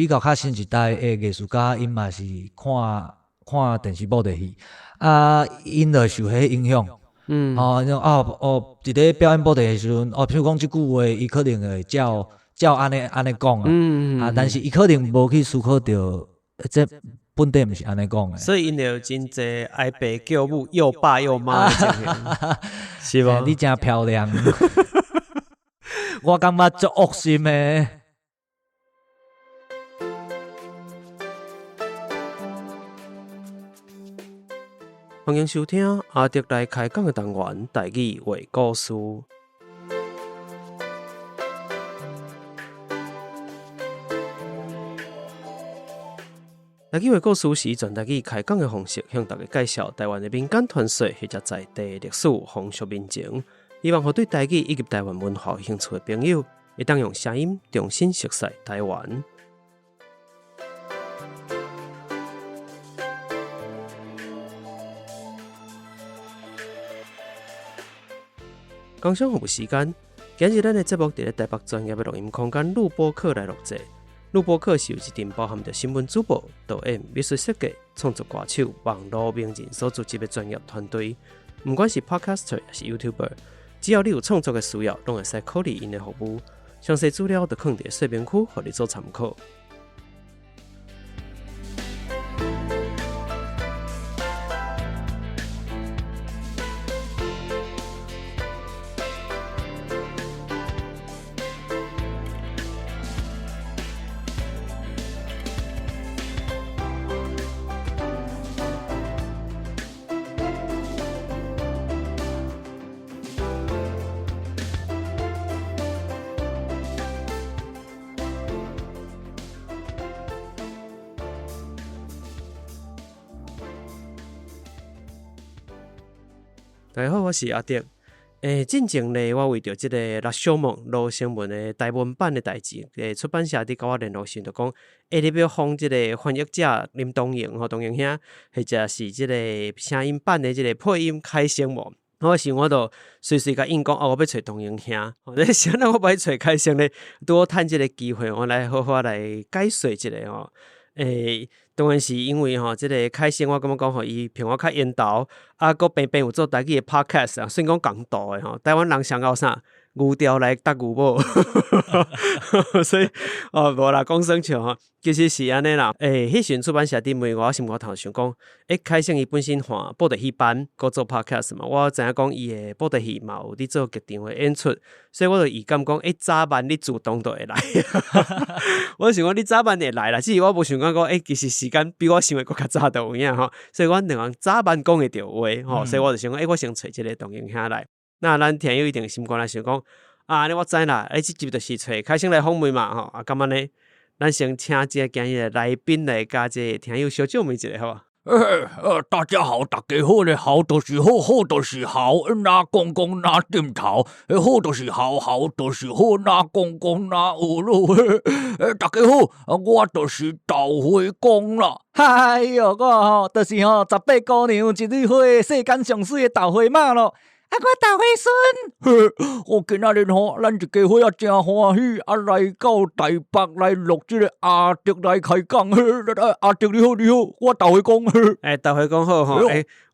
比较较新一代的艺术家，因嘛是看电视播地戏，因就受迄影响。一个表演播地的时阵，譬如讲即句话，伊可能会照安尼讲但是伊可能无去思考到，这本地毋是安尼讲的。所以因有真侪爱爸叫母，又爸又妈的情形，是无？你真漂亮，我感觉足恶心的。欢迎收听阿德来开讲的单元台语话故事。台语话故事是全台语开讲的方式，向大家介绍台湾的民间传说或者在地历史风俗民情，希望互对台语以及台湾文化有兴趣的朋友，会当用声音重新熟悉台湾。工商服务时间，今日咱的节目伫咧台北专业的录音空间录播课来录制。录播课是由一阵包含着新闻主播、导演、美术设计、创作歌手、网络名人所组织的专业团队。不管是 Podcaster 还是 YouTuber， 只要你有创作的需要，拢会使考虑因的服务。详细资料就放伫说明区，互你做参考。大家好，我是阿德。进前呢，我为着即个《六小梦》罗生门的台文版的代志，出版社伫甲我联络时就讲，你要放即个翻译者林东营东营兄，或者是即个声音版的即个配音开声无？我想我就随甲应讲，我要找东营兄。你想咱我要找开声咧，拄好趁即个机会，我来好好来解说一下当然是因为即个开声，我感觉讲，伊比我较缘投，佫平平有做台语的 podcast 虽然讲共度的台湾人上到啥牛调来搭牛某，所以无啦，讲生笑其实是安尼啦。迄时出版社伫问我心肝头想讲，开声伊本身换布袋戏班，佫做 podcast 嘛，我知影讲伊的布袋戏嘛有伫做剧场的演出，所以我就预感讲，早晚你主动就会来。我想讲你早晚会来啦，只是我无想讲其实时间比我想的佫较早就有影所以阮两人早晚讲会着话所以我就想讲，我先找一个东营兄来。那咱听友一定心肝来想讲，我知啦，这集就是找开声来访问嘛咁样呢？咱先请这今日的来宾来甲这听友小照问一下，好吧？大家好，大家好咧，好就是好，好就是好，哪公公哪点头，好就是好，好就是好，哪公公哪有路。大家好，我就是豆花公啦。哎哟，我就是18姑娘一蕊花，世间上水的豆花妈咯。我豆花孙，我今仔日咱一家伙也真欢喜，来到台北来录这个阿德来开讲。阿德你好，你好，我豆花公。豆花公好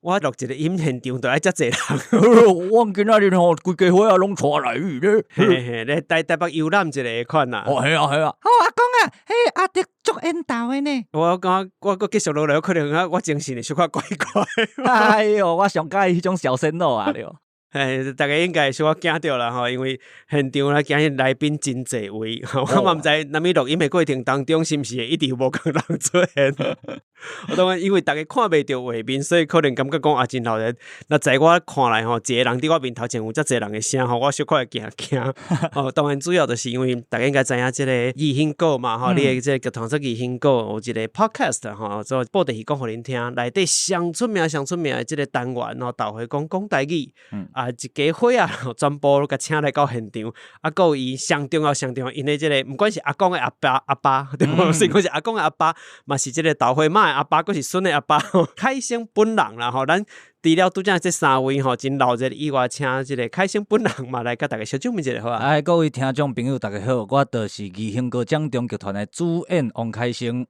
我录一个音现场都爱遮济人。我今仔日规家伙也拢带来咧。咧台北游览一下款啦。系啊。阿公啊，阿德足缘投的呢。我讲我继续落来，可能我精神会小可怪怪。哎哟，我上喜欢迄种小鲜肉啊了。大家应该小可惊着啦因为现场啦，今日来宾真济位，我嘛毋知咱们录音的过程当中是毋是会一直无共人出现。我当然因为大家看袂到画面，所以可能感觉讲真闹人。那在我看来一个人伫我面头前有遮济人的声我小可会惊。当然主要就是因为大家应该知影即个异兴歌嘛你的即个剧团说异兴歌有一个 podcast 做报地戏讲互恁听，内底上出名的即个单元豆花讲台语。一家伙全部甲请来到现场，还有伊上重要，因为即个不管是阿公的阿爸，对无？是讲是阿公的阿爸，嘛是即个豆花妈的阿爸，佫是孙的阿爸，开声本人啦咱伫除了拄则这3位吼真老热以外，请即个凯生本人嘛来甲大家小证明一下好啊。各位听众朋友大家好，我就是义兴哥掌中剧团的主演王凯生。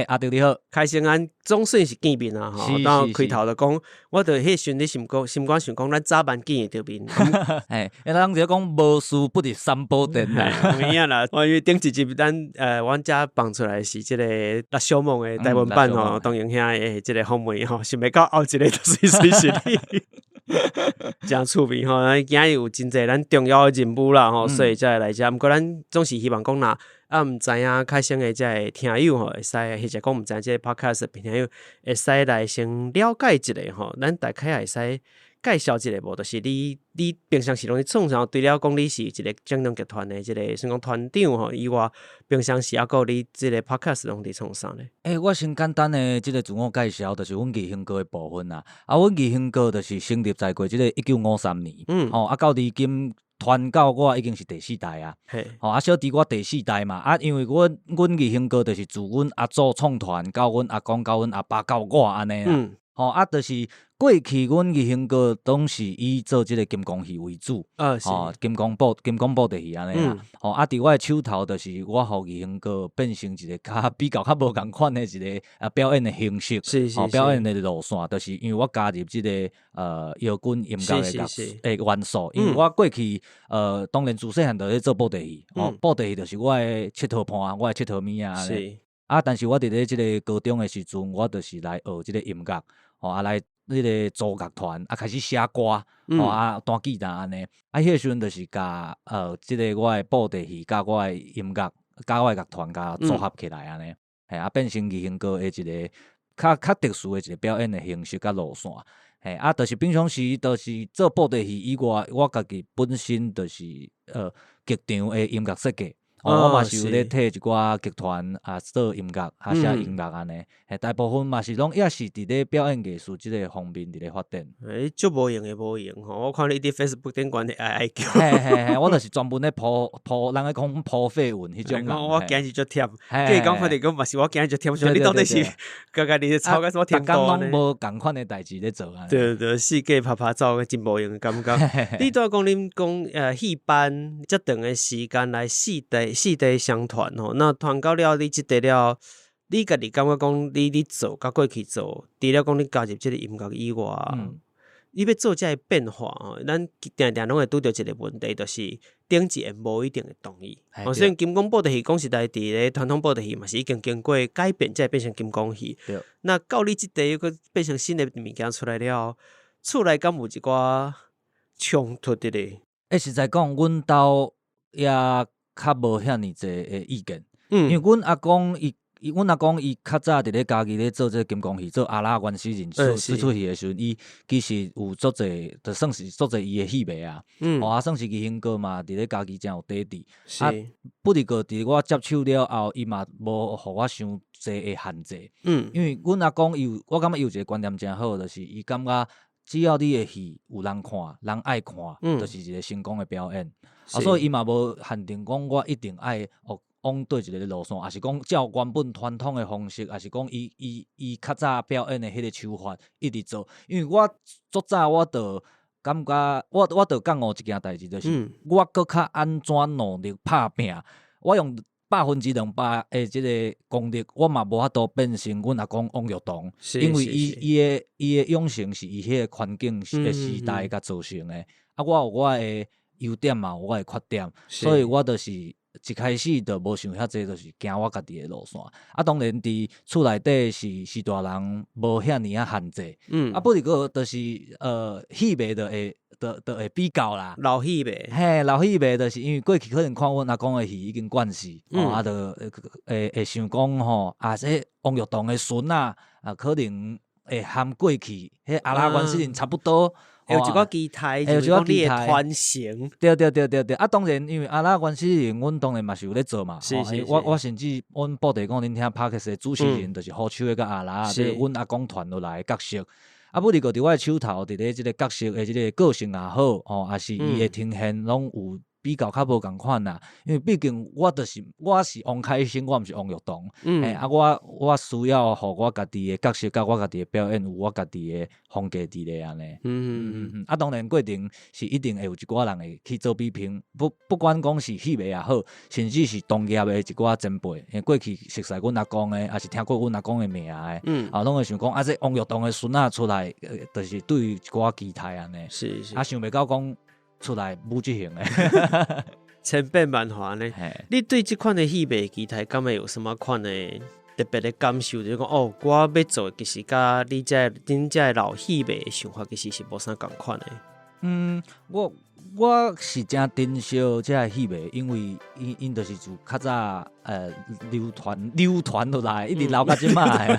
阿德你好，凯生安总算是见面啊吼，当开头就讲，我著迄时阵咧心肝想讲，咱早晚见会着面。人就讲无事不入三宝殿啦，有影啦。因为顶一集咱阮遮放出来是即个辣小梦的台湾版吼，当然遐的即个访问吼，想袂到后一个就随是你。真趣味吼，今日有真侪咱重要的人物啦吼，所以才来遮。毋过咱总是希望讲啦，毋知影凯生的这听友吼，会使或者讲毋知影这 podcast 的听友，会使来先了解一下吼，咱大概会使介绍一下无，就是你平常时拢咧创啥？除了讲你是一个掌中剧团的即个算讲团长吼以外，平常时还有你即个 podcast 拢伫创啥咧？我先简单的即个自我介绍，就是阮义兴哥的部分啦。阮义兴哥就是成立在过即个1953年，到至今传到我已经是第4代啊。小弟我第4代嘛，因为阮义兴哥就是自阮阿祖创团，到阮阿公，到阮阿爸，到我安尼啦。就是过去阮义兴哥拢是以做即个金光戏为主，金光布袋戏安尼啦。伫我的手头，就是我互义兴哥变成一个比较无共款的一个表演的形式，表演的路线，就是因为我加入即个摇滚音乐的元素。因为我过去当然自细汉就咧做布袋戏，布袋戏就是我的佚佗伴，我的佚佗物啊。但是我伫咧即个高中的时阵，我就是来学即个音乐，来迄个组乐团，开始写歌，弹吉他安尼。迄个时阵就是甲即个我的布袋戏，甲我的音乐，甲我的乐团，甲组合起来安尼，变成义兴哥的一个较特殊的一个表演的形式甲路线。就是平常时就是做布袋戏以外，我家己本身就是剧场的音乐设计。我嘛是有咧替一寡剧团做音乐写音乐安尼，大部分嘛是拢也是伫咧表演艺术即个方面伫咧发展。足无用吼！我看你伫 Facebook 顶管咧爱叫。我就是专门咧铺，人咧讲铺绯闻迄种。我今日足忝，即讲反正讲嘛是我今日足忝，所以你到底是家己炒个什么甜糕呢？逐工拢无共款的代志咧做啊。对，四界拍照，真无用的感觉。你拄仔讲恁讲戏班遮长的时间来四代相传吼，那传到了你即代了，你家己感觉讲你做甲过去做，除了讲你加入即个音乐以外，你要做遮个变化吼，咱定定拢会拄着一个问题，就是顶一个无一定会同意。所以金光布袋戏讲实在伫咧传统布袋戏嘛是已经经过改变，才变成金光戏。那到你即代又个变成新的物件出来了，厝内敢有一寡冲突的咧？实在讲，阮兜也较无遐尼济诶意见，因为阮阿公伊较早伫咧家己咧做这金光戏，做阿拉原始人出戏诶时阵，伊其实有足济，就算是足济伊诶戏迷啊。算是义兴哥嘛，伫咧家己真有底底。不离个伫我接手了后，伊嘛无互我伤济诶限制。因为阮阿公我感觉伊有一个观念真好，就是伊感觉只要你诶戏有人看，人爱看，就是一个成功诶表演。所以伊嘛无限定讲我一定爱往对一个路线，还是讲照原本传统的方式，还是讲伊较早表演的迄个手法一直做。因为我足早我就感觉我就觉悟一件代志，就是我搁较安怎努力拍拼，我用200%的即个功力，我嘛无法度变成阮阿公王玉堂，因为伊的养成是伊迄个环境的时代甲造成的。我有我的优点嘛，有我的缺点，所以我就是一开始就无想遐济，就是行我家己的路线。当然伫厝内底是大人，无遐尼限制。不过就是戏迷就会比较啦。老戏迷，老戏迷就是因为过去可能看阮阿公的戏已经惯势，就会想讲吼，这王玉堂的孙可能会和过去迄阿拉原始人差不多。有一个期待，有一个你的传承。对。当然，因为阿拉原始人，阮当然嘛是有咧做嘛。是。我甚至阮布袋讲恁听 Podcast 的主持人，就是好手的甲阿拉，即阮阿公传落来的角色。不伫我的手头，伫咧即个角色的即个个性也好，还是伊的呈现，拢有比较较无共款啦，因为毕竟我是王开心，我毋是王玉堂，我需要互我家己的角色甲我家己的表演有我家己的风格伫咧安尼。当然过程是一定会有一寡人会去做比拼，不管讲是翕的也好，甚至是同业的一寡前辈，因过去熟悉阮阿公的，也是听过阮阿公的名的，拢会想讲这王玉堂的孙仔出来，就是对于一寡期待安尼。是，想袂到讲出来武即型的，千变万化呢。你对这款的戏迷期待，敢会有什么款的特别的感受？就是讲我要做，其实甲恁这老戏迷的想法，其实是无啥共款的。我是真珍惜这个戏迷，因为因就是自较早流传落来，一直留到即摆，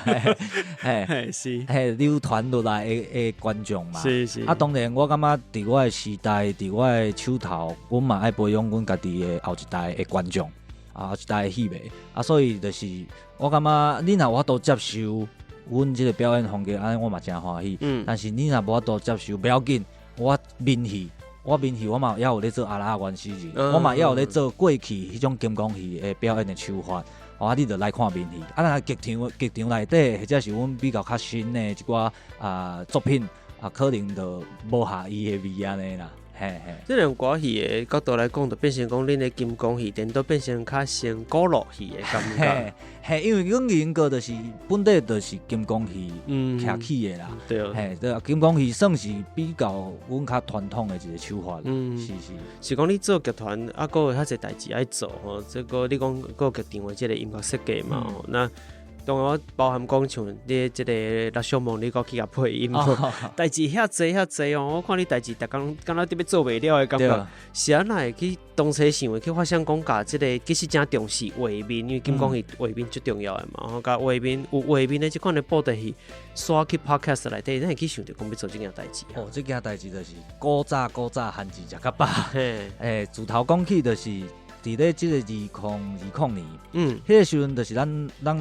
流传落来的观众嘛。是。当然我感觉伫我的时代，伫我的手头，阮嘛爱培养阮家己的后一代的观众，后一代的戏迷。所以就是我感觉你若有法度接受阮即个表演风格，安尼我嘛真欢喜。但是你若无法度接受，不要紧，我面戏我嘛也有咧做阿拉原始人，我嘛也有咧做过去迄种金光戏的表演的手法。你就来看面戏。那剧场内底，或者是阮比较新的一寡作品，可能就无下伊的味安尼啦。这两歌戏的角度来讲，就变成讲恁的金光戏，颠倒变成较像古老戏的感觉。因为阮英哥就是本地就是金光戏徛起的啦。对，金光戏算是比较阮较传统的一个手法。是讲你做剧团，还有遐侪代志爱做吼。这个你讲还有剧场的这个音乐设计嘛？那当然我包含讲像你这个辣小梦，你讲去甲配音，代志遐济哦。我看你代志，逐工敢若特别做袂了的感觉。是安会去当初想会去发想讲，甲这个其实真重视画面，因为金光是画面最重要的嘛。甲画面有画面的这款的布袋戏，刷去 podcast 内底，咱会去想着讲要做这件代志。这件代志就是古早汉字食较饱。自头讲起就是。伫咧即个2020年，迄个时阵就是咱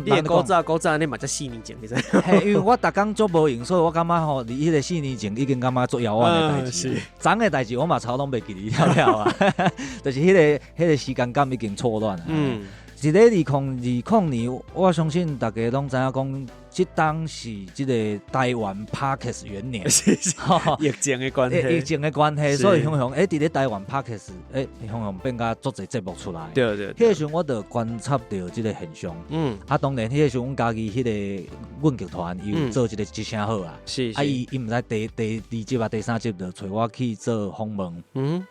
你古早你嘛才4年前，你知？因为我逐工做无用，所以我感觉吼，离迄个4年前已经感觉做遥远的代志。昨的代志我嘛超拢袂记哩了啊，就是迄个时间感已经错乱了。伫咧2020年，我相信大家拢知影讲，即当是即个台湾 Podcast 元年，疫情的关系，所以雄伫咧台湾 Podcast 雄变甲做侪节目出来。对。迄个时候我就观察到即个现象。当然迄个时候阮家己迄个阮剧团有做一个一声好啊。伊毋知第2集啊第3集就找我去做访问。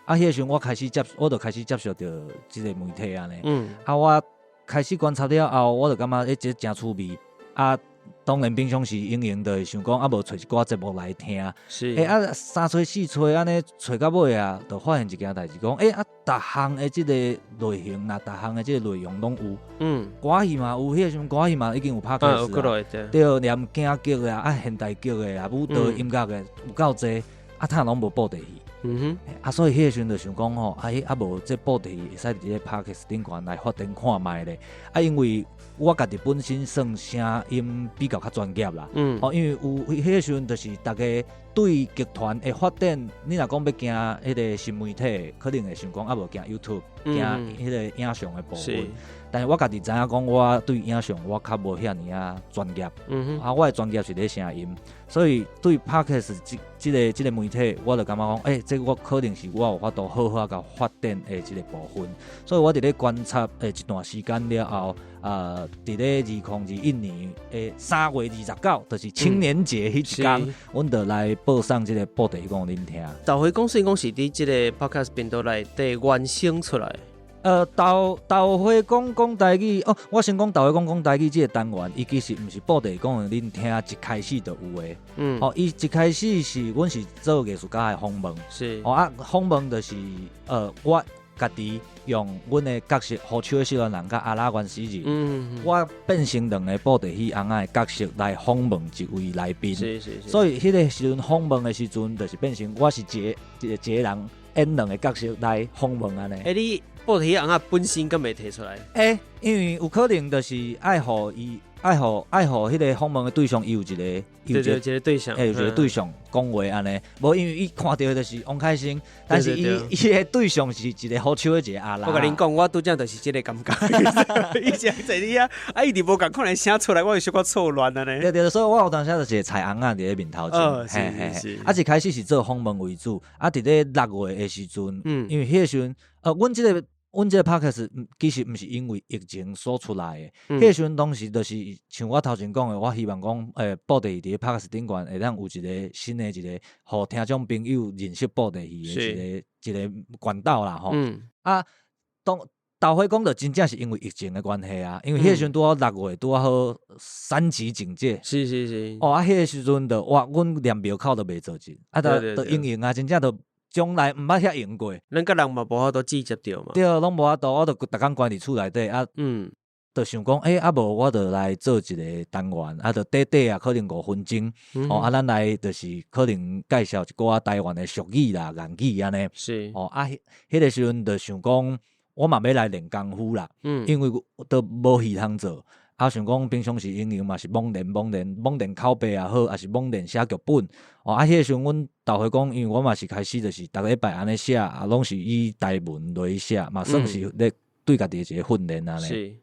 迄个时候我就开始接受到即个媒体安尼。我开始观察了后，我就感觉这真趣味。当然平常时用就会想讲，无找一寡节目来听。3吹4吹安尼找到尾啊，就发现一件代志，讲逐项的即个类型逐项的即个内容拢有。歌戏嘛有，迄个时阵歌戏嘛已经有拍开始对，念京剧的现代剧的舞蹈音乐的有够济，他拢无布袋戏。所以迄个时阵就想讲吼，无这布袋戏会使伫咧 Podcast 顶悬来发展看卖咧。因为我家己本身算声音比较专业啦。因为有迄个时阵就是大家对剧团的发展，你若讲要行迄个新媒体，可能会想讲无行 YouTube， 行迄个影像的部分。但是我家己知影讲，我对影像我较无遐尔专业。我的专业是咧声音，所以对 Podcast 即个媒体，我就感觉讲，这我可能是我有法度好甲发展的即个部分。所以我伫咧观察一段时间了后，伫咧2021年3月29，就是青年节迄一天，阮就来报上即个布袋戏讲恁听。豆花讲是伫即个 Podcast 频道内底原生出来。豆花讲台语我先讲豆花讲台语，即个单元，伊其实毋是布袋讲的恁听，一开始就有的。伊一开始是阮是做艺术家的访问。访问就是我家己用阮的角色，好笑的小人甲阿拉原始人，我变成2个布袋戏翁仔的角色来访问一位来宾。所以迄个时阵访问的时阵，就是变成我是一个人演2个角色来访问安尼。你布袋戏翁仔本身敢袂摕出来？因为有可能就是爱互伊爱互迄个访问的对象伊有一个一个对象，有一个对象讲话安尼，无因为伊看到的就是王凯生，但是伊的对象是一个好笑的一个阿拉。我甲恁讲，我拄则就是即个感觉，以前在你啊，伊直无共可能写出来，我有小可错乱啊呢。对，所以我有当时就是彩红啊伫咧面头前，是。一开始是做访问为主，伫咧6月的时阵，因为迄个时阵，阮这个 podcast 其实毋是因为疫情所出来的，迄个时阵当时就是像我头前讲的，我希望讲，布袋戏伫 podcast 顶悬会当有一个新的一个，互听众朋友认识布袋戏的一个管道啦吼。豆花讲的真正是因为疫情的关系啊，因为迄个时阵拄好6月，拄好3级警戒。是。迄个时阵的哇，阮连庙口都袂做阵，都营啊，真正都。从来毋捌遐用过，咱甲人嘛无法度直接着嘛。对，拢无法度，我著逐工关伫厝内底著想讲，无我著来做一个单元，著短啊，可能5分钟，咱来就是可能介绍一寡台湾的俗语啦、谚语安尼。是。迄个时阵著想讲，我嘛要来练功夫啦，因为都无戏通做。想讲平常时应用嘛是猛练口碑也好，也是猛练写剧本。迄个时阵阮豆花讲，因为我嘛是开始就是逐礼拜安尼写，拢是以台文落去写，嘛算是咧对家己一个训练安尼。是。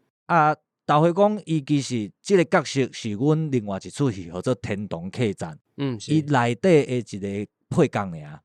豆花讲，伊其实即个角色是阮另外一出戏，叫做《天堂客栈》。伊内底的一个配角尔。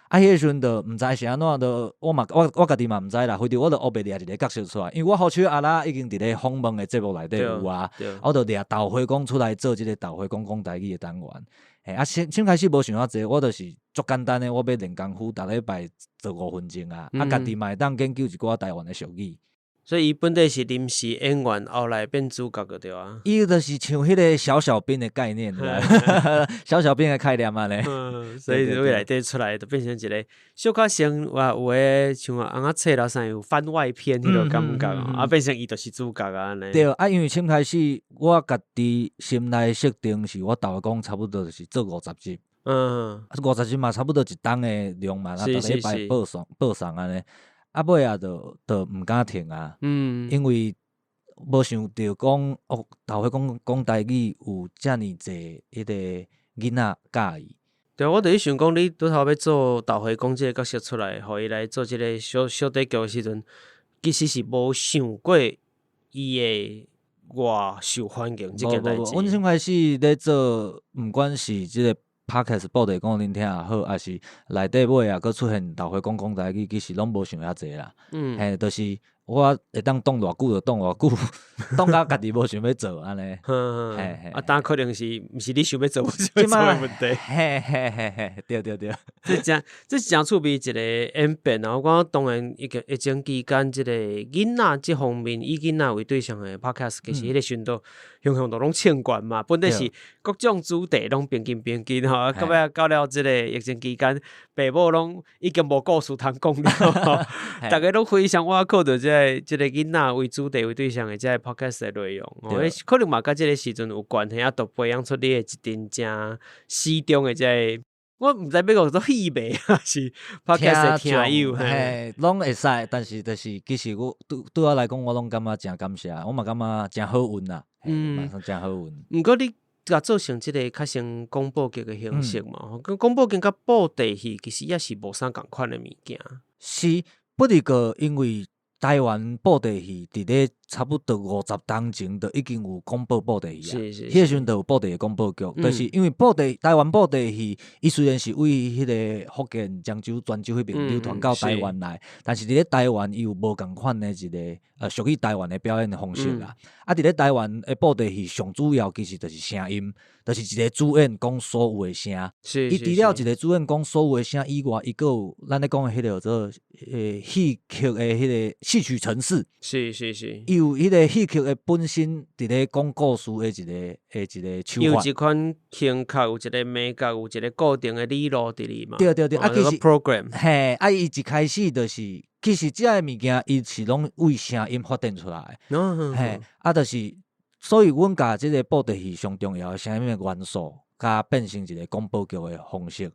迄个时阵就毋知是安怎，就我家己嘛毋知啦。非得我就黑白掠一个角色出来，因为我好笑阿拉已经伫咧访问的节目内底有啊，我就掠豆花讲出来做即个豆花讲台语的单元。先开始无想遐济，我就是足简单的，我要练功夫，逐礼拜做5分钟啊。家己嘛会当研究一寡台湾的俗语。所以伊本地是临时演员，后来变主角个对啊。伊就是像迄个小编的概念，小编的概念嘛咧。所以未来底出来就变成一个小可像有诶像红仔册啦啥有番外篇迄种感觉变成伊就是主角啊安尼。对，因为先开始我家己心内设定是我豆花讲差不多就是做50集，50集嘛差不多一档的量嘛，逐礼拜报送安尼。尾啊，就毋敢停啊，因为无想到讲豆花讲台语有遮尔济迄个囡仔介意。对，我就是想讲，你拄头要做豆花讲即个角色出来，互伊来做即个小短剧的时阵，其实是无想过伊会偌受欢迎即件代志。阮先开始咧做，毋管是即个。Podcast 报地讲恁听也好，还是内底尾啊，佮出现豆花讲台语，其实拢无想遐济啦。就是我会当当偌久就当偌久，当到家己无想要做安尼。但可能是毋是你想要做，我想要做的问题。对。这是诚趣味一个演变啊！我讲当然疫情期间，即个囡仔即方面以囡仔为对象的 Podcast， 其实迄个时阵都向都拢称冠嘛。本地是各种主题拢平均吼，到尾到了即个疫情期间，爸母拢已经无故事通讲了，大家拢非常挖苦着即个囡仔为主题为对象的即个 Podcast 的内容。可能嘛，甲即个时阵有关系，都培养出你的一阵正始终的即个。我毋知要讲做戏迷还是 podcast 的听友，拢会使，但是就是其实我对我来讲，我拢感觉真感谢，我嘛感觉真好运啦，马上真好运。毋过你甲做成即个较像广播剧的形式嘛，广播剧甲布袋戏其实也是无啥共款的物件。是，不过因为台湾布袋戏伫咧差不多50当前，就已经有广播布袋戏啊。迄个时阵就有布袋戏广播剧，就是因为台湾布袋戏，伊虽然是为迄个福建、漳州、泉州迄边流传到台湾来，但是伫咧台湾伊有无共款的一个属于台湾的表演的方式啦。伫咧台湾的布袋戏上主要其实就是声音，就是一个主演讲所有的声。伊除了一个主演讲所有的声以外，伊佫有咱咧讲的迄个做戏剧的迄个戏曲程式。是。伊有迄个戏剧的本身伫咧讲故事的一个手法。有一款形态，有一个美感，有一个固定的理路伫里嘛。对，其实 program。伊一开始就是，其实遮个物件伊是拢为声音发展出来的。就是所以阮甲即个布袋戏上重要的声音的元素，甲变成一个广播剧的方式。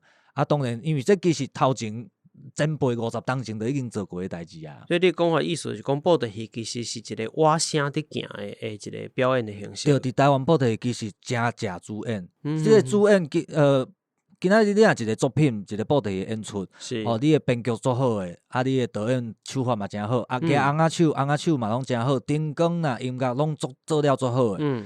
当然，因为这其实头前前辈50当前都已经做过的代志啊。所以你讲话意思是讲布袋戏其实是一个瓦声伫行的一个表演的形式。对，伫台湾布袋戏其实真正主演，嗯即个主演今仔日你若一个作品，一个布袋戏演出，是你的编剧做好诶，你的导演手法嘛真好，加翁仔手嘛拢真好，灯光啦、音乐拢做了做好诶。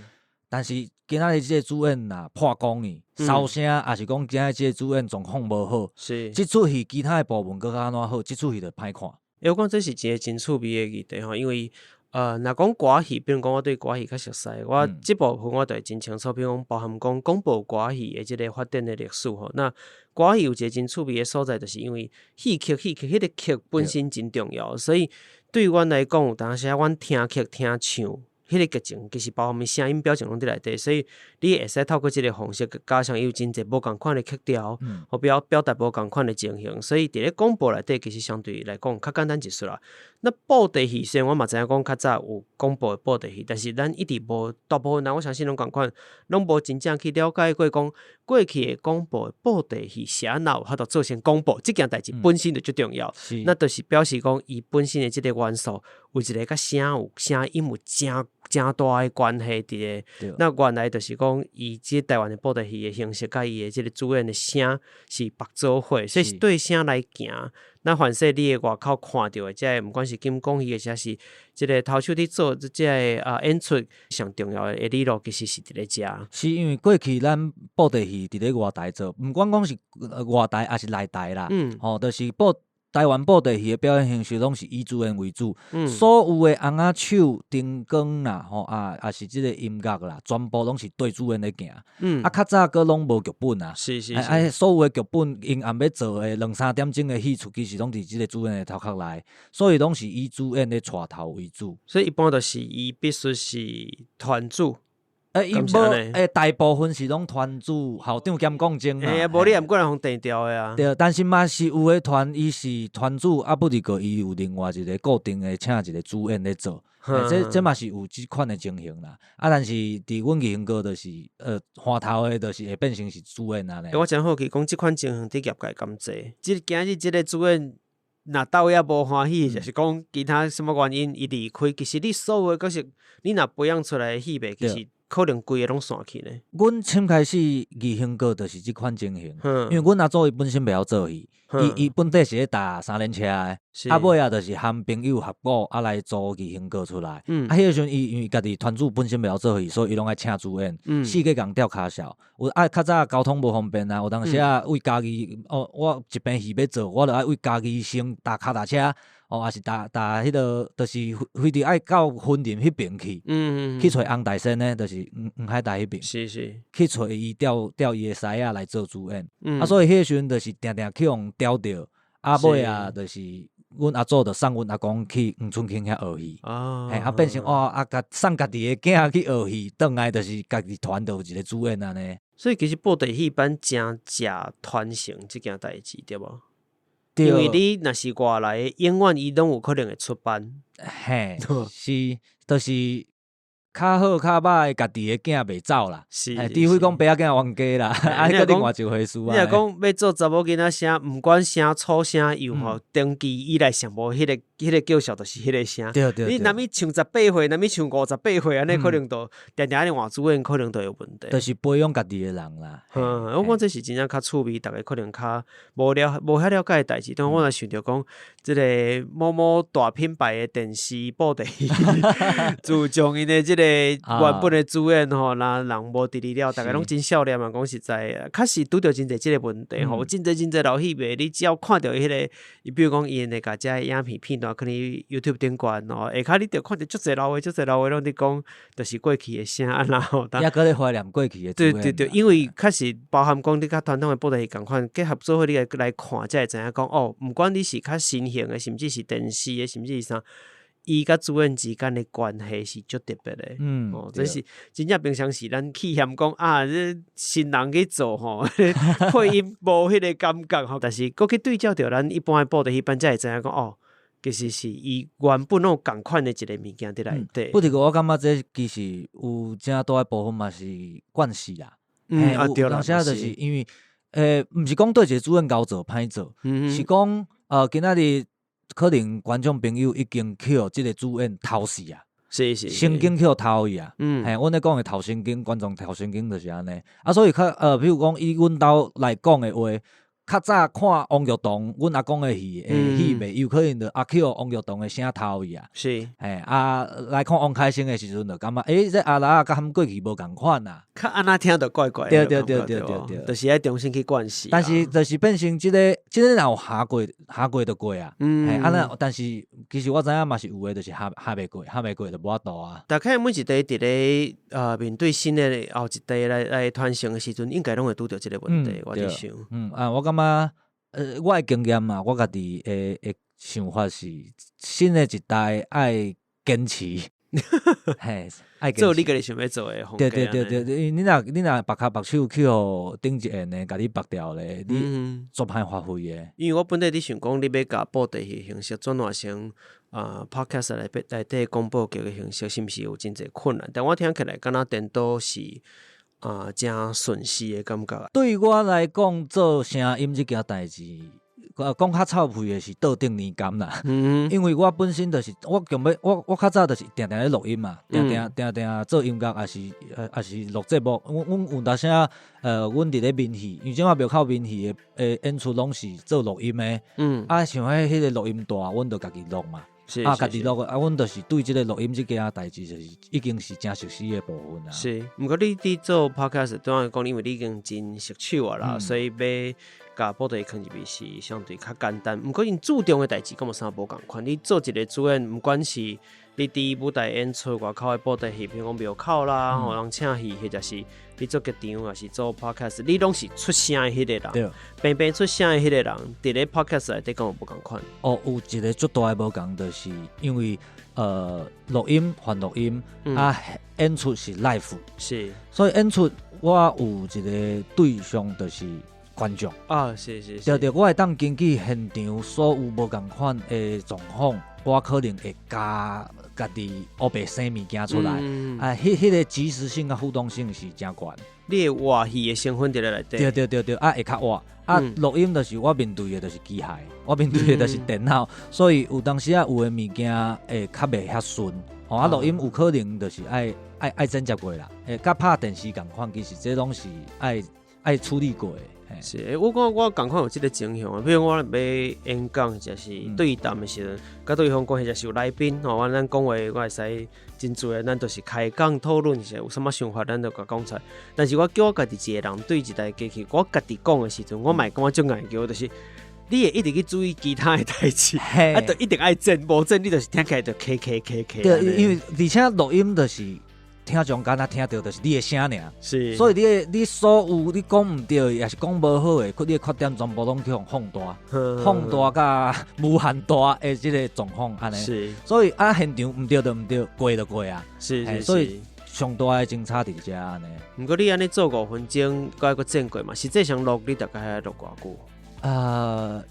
但是今仔日即个主演呐破功去，烧声，也是讲今仔日即个主演状况无好，是即出戏其他诶部分搁较安怎好，即出戏就歹看。我讲这是一个真趣味诶议题吼，因为若讲歌戏，比如讲我对歌戏较熟悉，我即部分我就会真清楚，比如讲包含讲广播歌戏诶即个发展诶历史吼。那歌戏有一个真趣味诶所在，就是因为戏曲迄个曲本身真重要，所以对于阮来讲，有当时阮听曲听唱。迄个剧情其实包含声音、表情拢伫内底，所以你会使透过即个方式，加上有真侪无共款的曲调，或表达无共款的情形，所以伫咧广播内底其实相对来讲较简单一丝啦。那布袋戏虽然我嘛知影讲较早有广播的布袋戏，但是咱一直无大部分人我相信拢共款，拢无真正去了解过讲过去的广播的布袋戏啥哪有法度做成广播，即件代志本身就最重要。那就是表示讲伊本身的即个元素有一个甲声音有真大的关系伫个，那原来就是讲，伊即台湾的布袋戏的形式，甲伊的即个主演的声是白做伙，所以是对声来行。那反正你的外口看到的，即个毋管是金光戏的，还是即个头手伫做即个演出上重要的理路，其实是伫咧遮。是因为过去咱布袋戏伫咧外台做，毋管讲是外台还是内台啦，就是台湾布袋戏的表演形式拢是以主演为主，所有的翁仔手、灯光啦，也是即个音乐啦，全部拢是对主演咧行。较早个拢无剧本啊，是，所有的剧本因暗要做的2-3点钟的戏出，其实拢伫即个主演的头壳内，所以拢是以主演咧带头为主。所以一般都是伊必须是团主。伊无大部分是拢团主、校长兼讲经啦。无你也毋过来互定调的啊。对，但是嘛是有的团，伊是团主，不是个伊有另外一个固定的请一个主演咧做。这嘛是有即款的情形啦。但是伫阮艺兴哥就是换头的，就是会变成是主演安尼。我真好奇讲即款情形伫业界咁济，今日即个主演。若到也无欢喜，就是讲其他什么原因伊离开。其实你所有的角色，你若培养出来的戏码，其实可能规个拢散去呢。阮先开始艺兴过就是即款情形，因为阮阿祖伊本身袂晓做戏，伊本地是咧踏3轮车的，尾就是含朋友合股来做艺兴过出来。迄个时阵伊因为家己团主本身袂晓做戏，所以伊拢爱请主演，四个共吊骹潲。有较早交通无方便啊，有当时为家己我一边戏要做，我著爱为家己先踏脚踏车。还是踏迄个，就是非得爱到婚宴迄边去，去找翁大仙呢，就是黄海大迄边，是去找伊调伊的师仔来做主演，所以迄时阵就是定定去互调着，尾就是阮阿祖就送阮阿公去黄春庆遐学戏，变成甲送家己的囝去学戏，转来就是家己团就有一个主演安尼。所以其实布袋戏班真食传承即件代志，对无？因为你若是外来的，永远伊拢有可能会出班。嘿，是，就是较好较歹，家己的囝袂走啦。是，除非讲爸仔囝冤家啦，迄个另外一回事啊。你若讲要做查某囡仔声，毋管声粗声幼吼，长期以来上无迄个叫嚣，就是迄个声。对。你若咪唱18岁，若咪唱58岁，安尼可能都定定安尼换主演，可能都有问题。就是培养家己的人啦。我讲这是真正较趣味，逐个可能较无遐了解的代志。但我若想着讲，即个某某大品牌的电视布袋戏，自从因的即个原本的主演吼，那人无伫哩了，大家拢真少年嘛。讲实在，确实拄着真侪即个问题吼，真侪老戏迷，你只要看到迄个，比如讲伊那个遮影片段，可能 YouTube 顶悬哦，下骹你着看到足侪老话拢伫讲，就是过去的声啊，然后也搁咧怀念过去的主演。对，因为确实包含讲你甲传统的布袋戏共款，结合做伙你来看，才会知影讲毋管你是较新型的，甚至是电视的，甚至是啥。伊甲主演之间的关系是足特别的，这是真正平常时咱去嫌讲这新人去做吼，配音无迄个感觉吼，但是搁去对照着咱一般的布袋戏班，才会知影讲其实是伊原本有共款的一个物件伫内底。不过我感觉这其实有正大一部分嘛是惯势啦，对啦，当时就是因为毋是讲对一个主演交做歹做，是讲今仔日可能观众朋友已经去即个主演偷死啊。是神经去偷伊啊，阮咧讲的偷神经，观众偷神经就是安尼啊，所以较比如讲以阮兜来讲的话，较早看王玉堂，阮阿公的戏袂有可能就阿 Q 王玉堂的声偷伊啊，是，来看王凯生的时阵就感觉，这阿拉甲含过去无共款呐，较安那听着怪怪，对，就是爱重新去灌洗，但是就是变成即个若有下过就过啊，但是其实我知影嘛是有诶，就是下袂过就无法度啊。大概每一代伫咧面对新的后一代来传承的时阵，应该拢会拄着即个问题，我伫想，我感觉我的经验嘛，我家己的想法是，新的一代爱坚持，嘿，爱坚持。做你家己想要做的风格。对，你若别骹别手去互顶一下呢，甲你拔掉咧，你做歹发挥的。因为我本来伫想讲，你要甲布袋戏形式转换成podcast 内底广播剧的形式，是毋是有真侪困难？但我听起来，敢若颠倒是真顺势的感觉。对于我来讲，做声音这件代志，讲较臭屁的是倒顶年感啦。因为我本身就是我较早就是定咧录音嘛，定做音乐，也是录节目。阮有当时阮伫咧面戏，因为即马庙口面戏的演出拢是做录音的。像迄个录音带，阮就家己录嘛。家己录阮就是对即个录音即件代志，就是已经是真熟悉的部分啦。是，毋过你做 podcast， 当然讲，因为你已经真熟手啊啦，所以要甲布袋囥入去是相对较简单。毋过因注重的代志，敢有啥无共款？你做一个主演，毋管是你伫舞台演出外口的布袋戏，譬如讲庙口啦，互人请戏，或者是你做剧场，还是做 podcast， 你拢是出声的迄个人，平出声的迄个人，伫咧 podcast 内底敢有无共款？有一个最大的无共，就是因为录音换录音，演出是 live， 是，所以演出我有一个对象就是观众是，对，我会当根据现场所有无共款的状况，我可能会家己黑白生物件出来，迄个即时性甲互动性是真悬。你的话戏的成分伫咧内底，对，会较活。录音就是我面对的就是机械，我面对的就是电脑，所以有当时有的物件会较袂遐顺。录音有可能就是爱剪接过啦，甲拍电视共款，其实这拢是爱处理过的。是，我讲我共款有即个情形啊，比如我要演讲，或者是对谈的时阵，甲对方讲，或者是有来宾，咱讲话我会使真自然，咱就是开讲讨论，是有啥物想法，咱就甲讲出来。但是我叫我家己一个人对一台机器，我家己讲的时阵，我嘛感觉足硬叫，就是你会一直去注意其他的代志，就一定爱正，无正你就是听起来就 K。对，因为而且录音就是听中间听到就是你的声尔，是，所以你所有你讲唔对，也是讲无好的，你的缺点全部拢去放大，放大甲无限大的这个状况安尼。是，所以现场唔对就唔对，过就过啊。是，所以上大的精差伫遮安尼。毋过你安尼做5分钟，佮个剪过嘛？实际上录你大概要录偌久？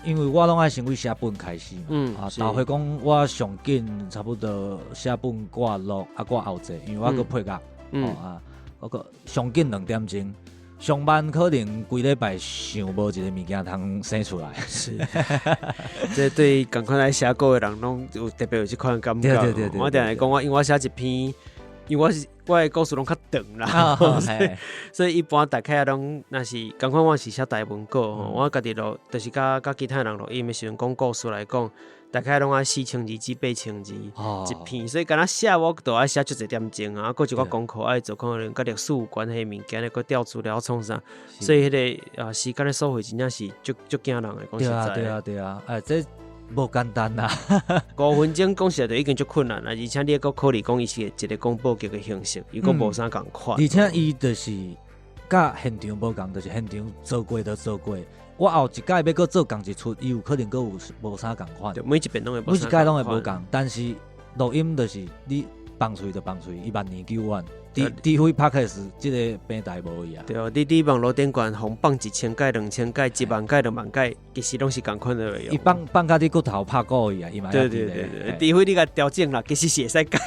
因为我拢爱先为写本开始嘛，头回讲我上紧差不多写本挂录挂后者，因为我搁配乐，我个上紧2点钟，上班可能规礼拜想无一个物件通生出来。是，这对赶快来写歌的人拢有特别有这款感觉。对，我定来讲因为我写一篇。因为我的故事拢较长啦，所以一般大家拢若是赶快我是写台文稿，我家己录，就是甲其他人录音的时阵讲故事来讲，大概拢爱4000字至8000字一篇，所以敢若写我都爱写足一点钟啊，还有一个功课爱做，可能甲历史有关系物件，咧，佮调资料创啥，所以迄个时间的收费真正是足惊人的，讲实在。对啊，这。无简单啦，5分钟讲实在就已经足困难啦，而且你还考虑讲伊是一个广播剧的形式，伊讲无啥共款，而且伊就是甲现场无共，就是现场做过就做过。我后一届要搁做共一出，伊有可能搁有无啥共款。每一遍拢会每一届拢会无共，但是录音就是你放喙就放喙，伊万年久远。除非 Podcast 即个平台无伊啊。对，你网络顶管红放1000届、2000届、10000届、20000届，其实拢是共款的内容。伊放甲你骨头拍鼓伊啊，伊嘛对，除非你甲调整啦，其实是会使改。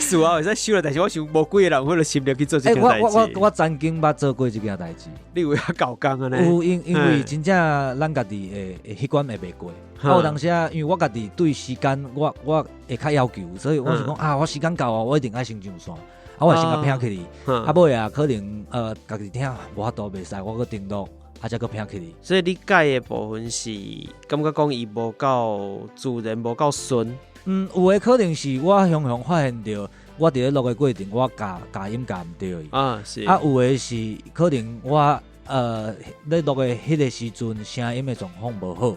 是啊，会使修啦，但是我想无几个人会心力去做这件代志。我曾经捌做过这件代志。你有遐搞工啊呢？有因为真正咱家己的迄关会袂过。有当时因为我家己对时间我会较要求，所以我是讲我时间到啊，我一定爱先上线。我先甲拼起哩，尾啊可能家己听无法度袂使，我搁登录，才搁拼起哩。所以你改的部分是感觉讲伊无够自然，无够顺。有诶可能是我常常发现到，我伫咧录的过程，我加音加毋对伊。是。有诶是可能我咧录的迄个时阵，声音的状况无好。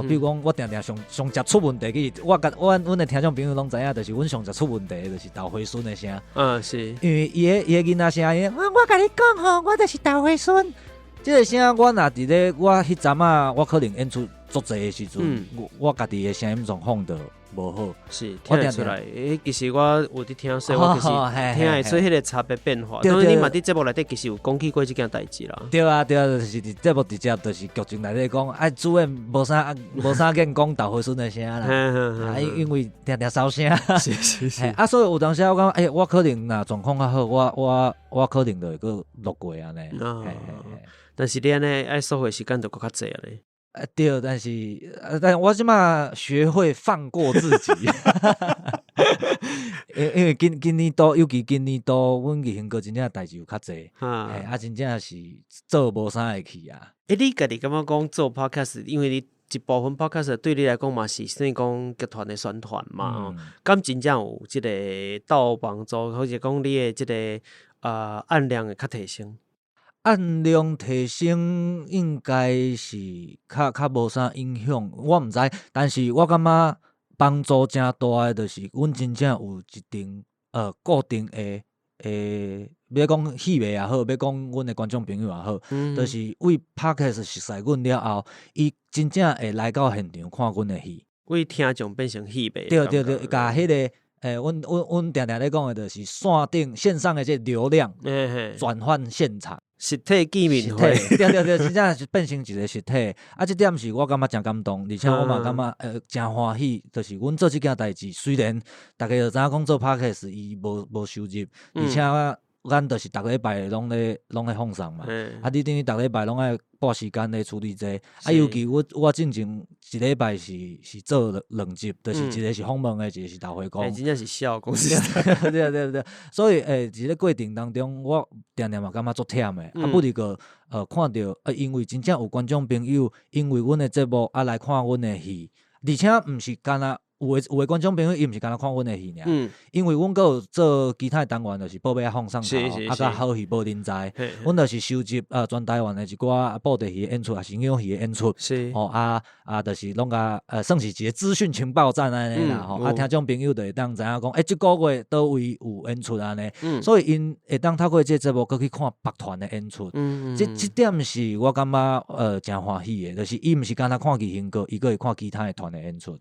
比如讲，我定上接出问题，其实阮的听众朋友拢知影，就是阮上接出问题，就是豆花孙的声。是。因为伊的囡仔声音，我甲你讲吼，我就是豆花孙。即个声我若伫咧，我迄阵啊，我可能演出足济的时阵，我家己的声音状况就无好。是，听得出来。其实我有伫听，所以我其实听会出迄个差别变化。当然，你嘛伫节目内底其实有讲起过即件代志啦。对啊，就是伫节目直接就是剧情内底讲，主演无啥见讲豆花孙的声啦。因为听烧声。是。所以有当时我讲，我可能若状况较好，我可能就会搁录过安尼。但是你安尼爱收回时间就搁较济咧。对，但我即马学会放过自己。因为今年度，尤其今年度，阮义兴哥真正代志有较济，真正是做无啥会去啊。你家己感觉讲做 podcast， 因为你一部分 podcast 对你来讲嘛是算讲剧团的宣传嘛，敢真正有即个到帮助，或者讲你的即个按量会较提升。按量提升应该是较无啥影响，我毋知，但是我感觉帮助真大的，就是阮真正有一定固定的要讲戏迷也好，要讲阮的观众朋友也好，就是为 Podcast 熟悉阮了后，伊真正会来到现场看阮的戏，为听众变成戏迷。对，甲迄个。阮定定咧讲的，就是线上的这流量转换现场，实体见面会，对，真正是变成一个实体。这点是我感觉真感动，而且我嘛感觉真欢喜。就是阮做这件代志，虽然大家就知影讲做 Podcast 伊无收入，而且咱就是逐个礼拜拢咧放送嘛。你等于逐个礼拜拢爱拨时间咧处理这。尤其我进前一礼拜是做2集，就是一个是访问的，一个是豆花讲。真正是笑公司。对。所以伫咧过程当中，我定嘛感觉足忝的。不离个看到因为真正有观众朋友因为阮的节目来看阮的戏，而且毋是干那。有的观众朋友伊毋是干那看阮的戏尔，因为阮阁有做其他单元，就是报尾放送头，甲好戏报人知，阮就是收集全台湾的一寡布袋戏的演出，也是影戏的演出，就是拢甲算是一个资讯情报站安尼啦，听众朋友就会当知影讲，即个月倒位有演出安尼，所以因会当透过这节目阁去看别团的演出，这点是我感觉真欢喜的，就是伊毋是干那看义兴哥，伊阁会看其他的团的演出。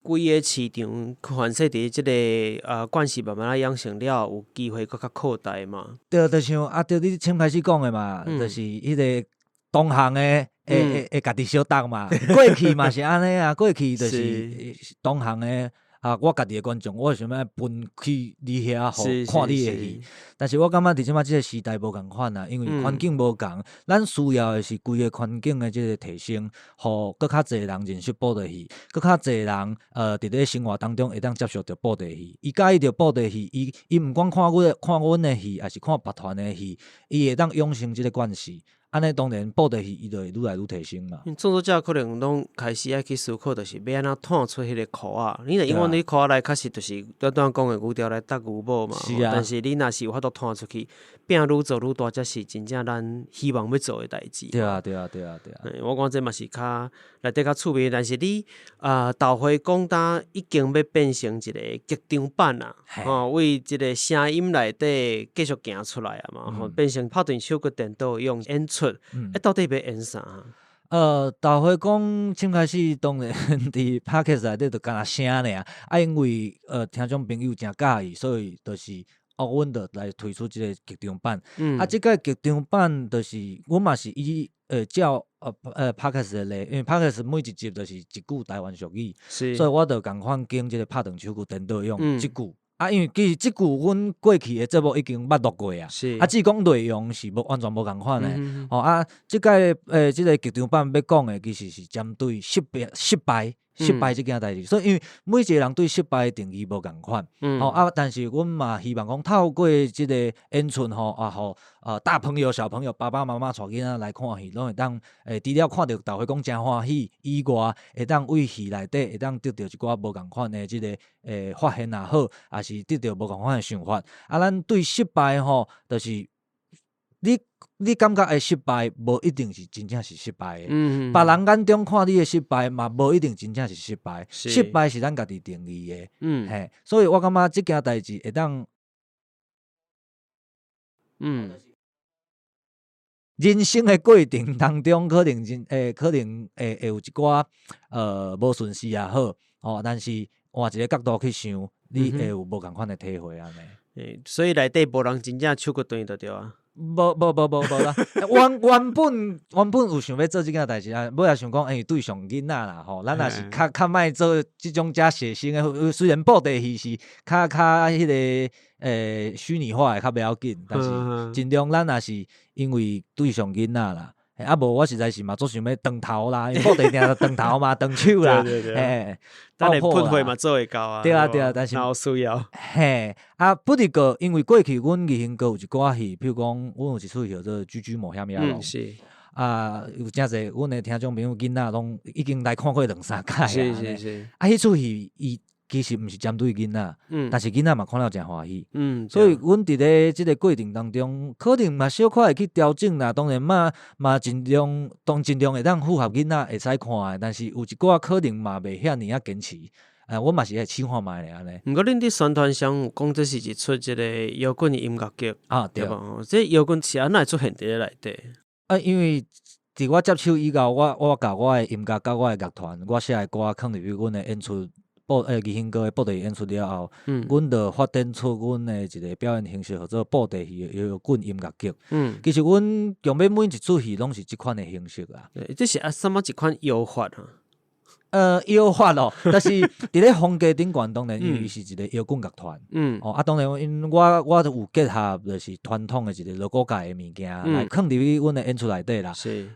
规个市场反射伫即个惯势慢慢啊养成了，有机会搁较扩大嘛。对，就像就你先开始讲的嘛，就是迄个同行的会家己相当嘛。过去嘛是安尼啊，过去就是同行的。我家己的观众，我想要分去你遐互看你的戏，但是我感觉伫即马即个时代无共款啊，因为环境无共，咱需要的是规个环境的即个提升，互搁较侪人认识布袋戏，搁较侪人伫咧生活当中会当接受到布袋戏。伊介意着布袋戏，伊毋管看阮的戏，还是看别团的戏，伊会当养成即个惯势。安尼当然布袋戏伊就会愈来愈提升嘛。创作者可能拢开始爱去思考，就是要安怎探出迄个壳啊。你若永远你壳内确实就是短讲的牛条来搭牛母嘛。是啊。但是你若是有法度探出去，变愈做愈大，才是真正咱希望要做的代志。对啊。我讲这嘛是较内底较趣味，但是你豆花讲单已经要变成一个剧场版啊，为一个声音内底继续行出来啊嘛，变成拍段手骨电脑用演出。到底要演啥？豆花讲先开始当然伫 Podcast 内底就干那声尔，因为听众朋友真介意，所以就是阮就来推出即个剧场版。即个剧场版就是阮嘛是以照Podcast 的例，因为 Podcast 每一集就是一句台湾俗语，所以我就共款经即个拍长手句颠倒用即句。因为其实即句阮过去的节目已经捌录过啊，只是讲内容是完全无共款的。即个即个剧场版要讲的其实是针对失败即件代志，所以因为每一个人对失败的定义无共款，但是阮嘛希望讲透过即个演出互大朋友小朋友爸爸妈妈带囡仔来看戏，拢会当除了看到大伙讲真欢喜以外，会当为戏内底会当得到一寡无共款的即个发现也好，也是得到无共款的想法。咱对失败就是你感觉的失败，无一定是真正是失败的。别人眼中看你的失败，嘛无一定真正是失败。失败是咱家己定义的。所以我感觉即件代志会当，人生的过程当中，可能会有一寡无顺势也好，但是换一个角度去想，你会有无共款的体会安尼。所以内底无人真正手骨断就对啊。无啦，原本有想要做即件代志啊，尾也想讲，对上囡仔啦咱也是较莫做即种遮血腥的，虽然布袋戏是较迄个虚拟化的较袂要紧，但是尽量咱也是因为对上囡仔啦。无我实在是嘛，做想要断头啦，因为布袋定就断头嘛，断手啦，咱连喷血嘛做会到啊。对啊，但是哪需要？不离个，因为过去阮艺兴阁有一寡戏，譬如讲，阮有一出戏叫做《居居冒险野郎》，是有真侪阮的听众朋友囡仔拢已经来看过2-3届啊。是。迄出戏伊其实毋是针对囡仔，但是囡仔嘛看了真欢喜。所以阮伫咧即个过程当中，可能嘛小可会去调整啦。当然嘛尽量会当符合囡仔会使看的，但是有一寡可能嘛袂遐尔坚持。我嘛是会试看卖咧安尼。毋过恁伫宣传上讲这是一出即个摇滚音乐剧对吧？这摇滚是安怎会出现伫咧内底？因为伫我接手以后，我甲我的音乐甲我的乐团，我写的歌放入去阮的演出。艺兴阁的布袋戏演出了后，阮就发展出阮的一个表演形式，叫做布袋戏的摇滚音乐剧。其实阮强要每一出戏拢是即款的形式啊。这是什么一款摇法啊？摇法咯，但是伫咧风格顶悬，当然因为是一个摇滚乐团。当然因为我有结合就是传统的一个锣鼓界的物件来放入去阮的演出内底啦。是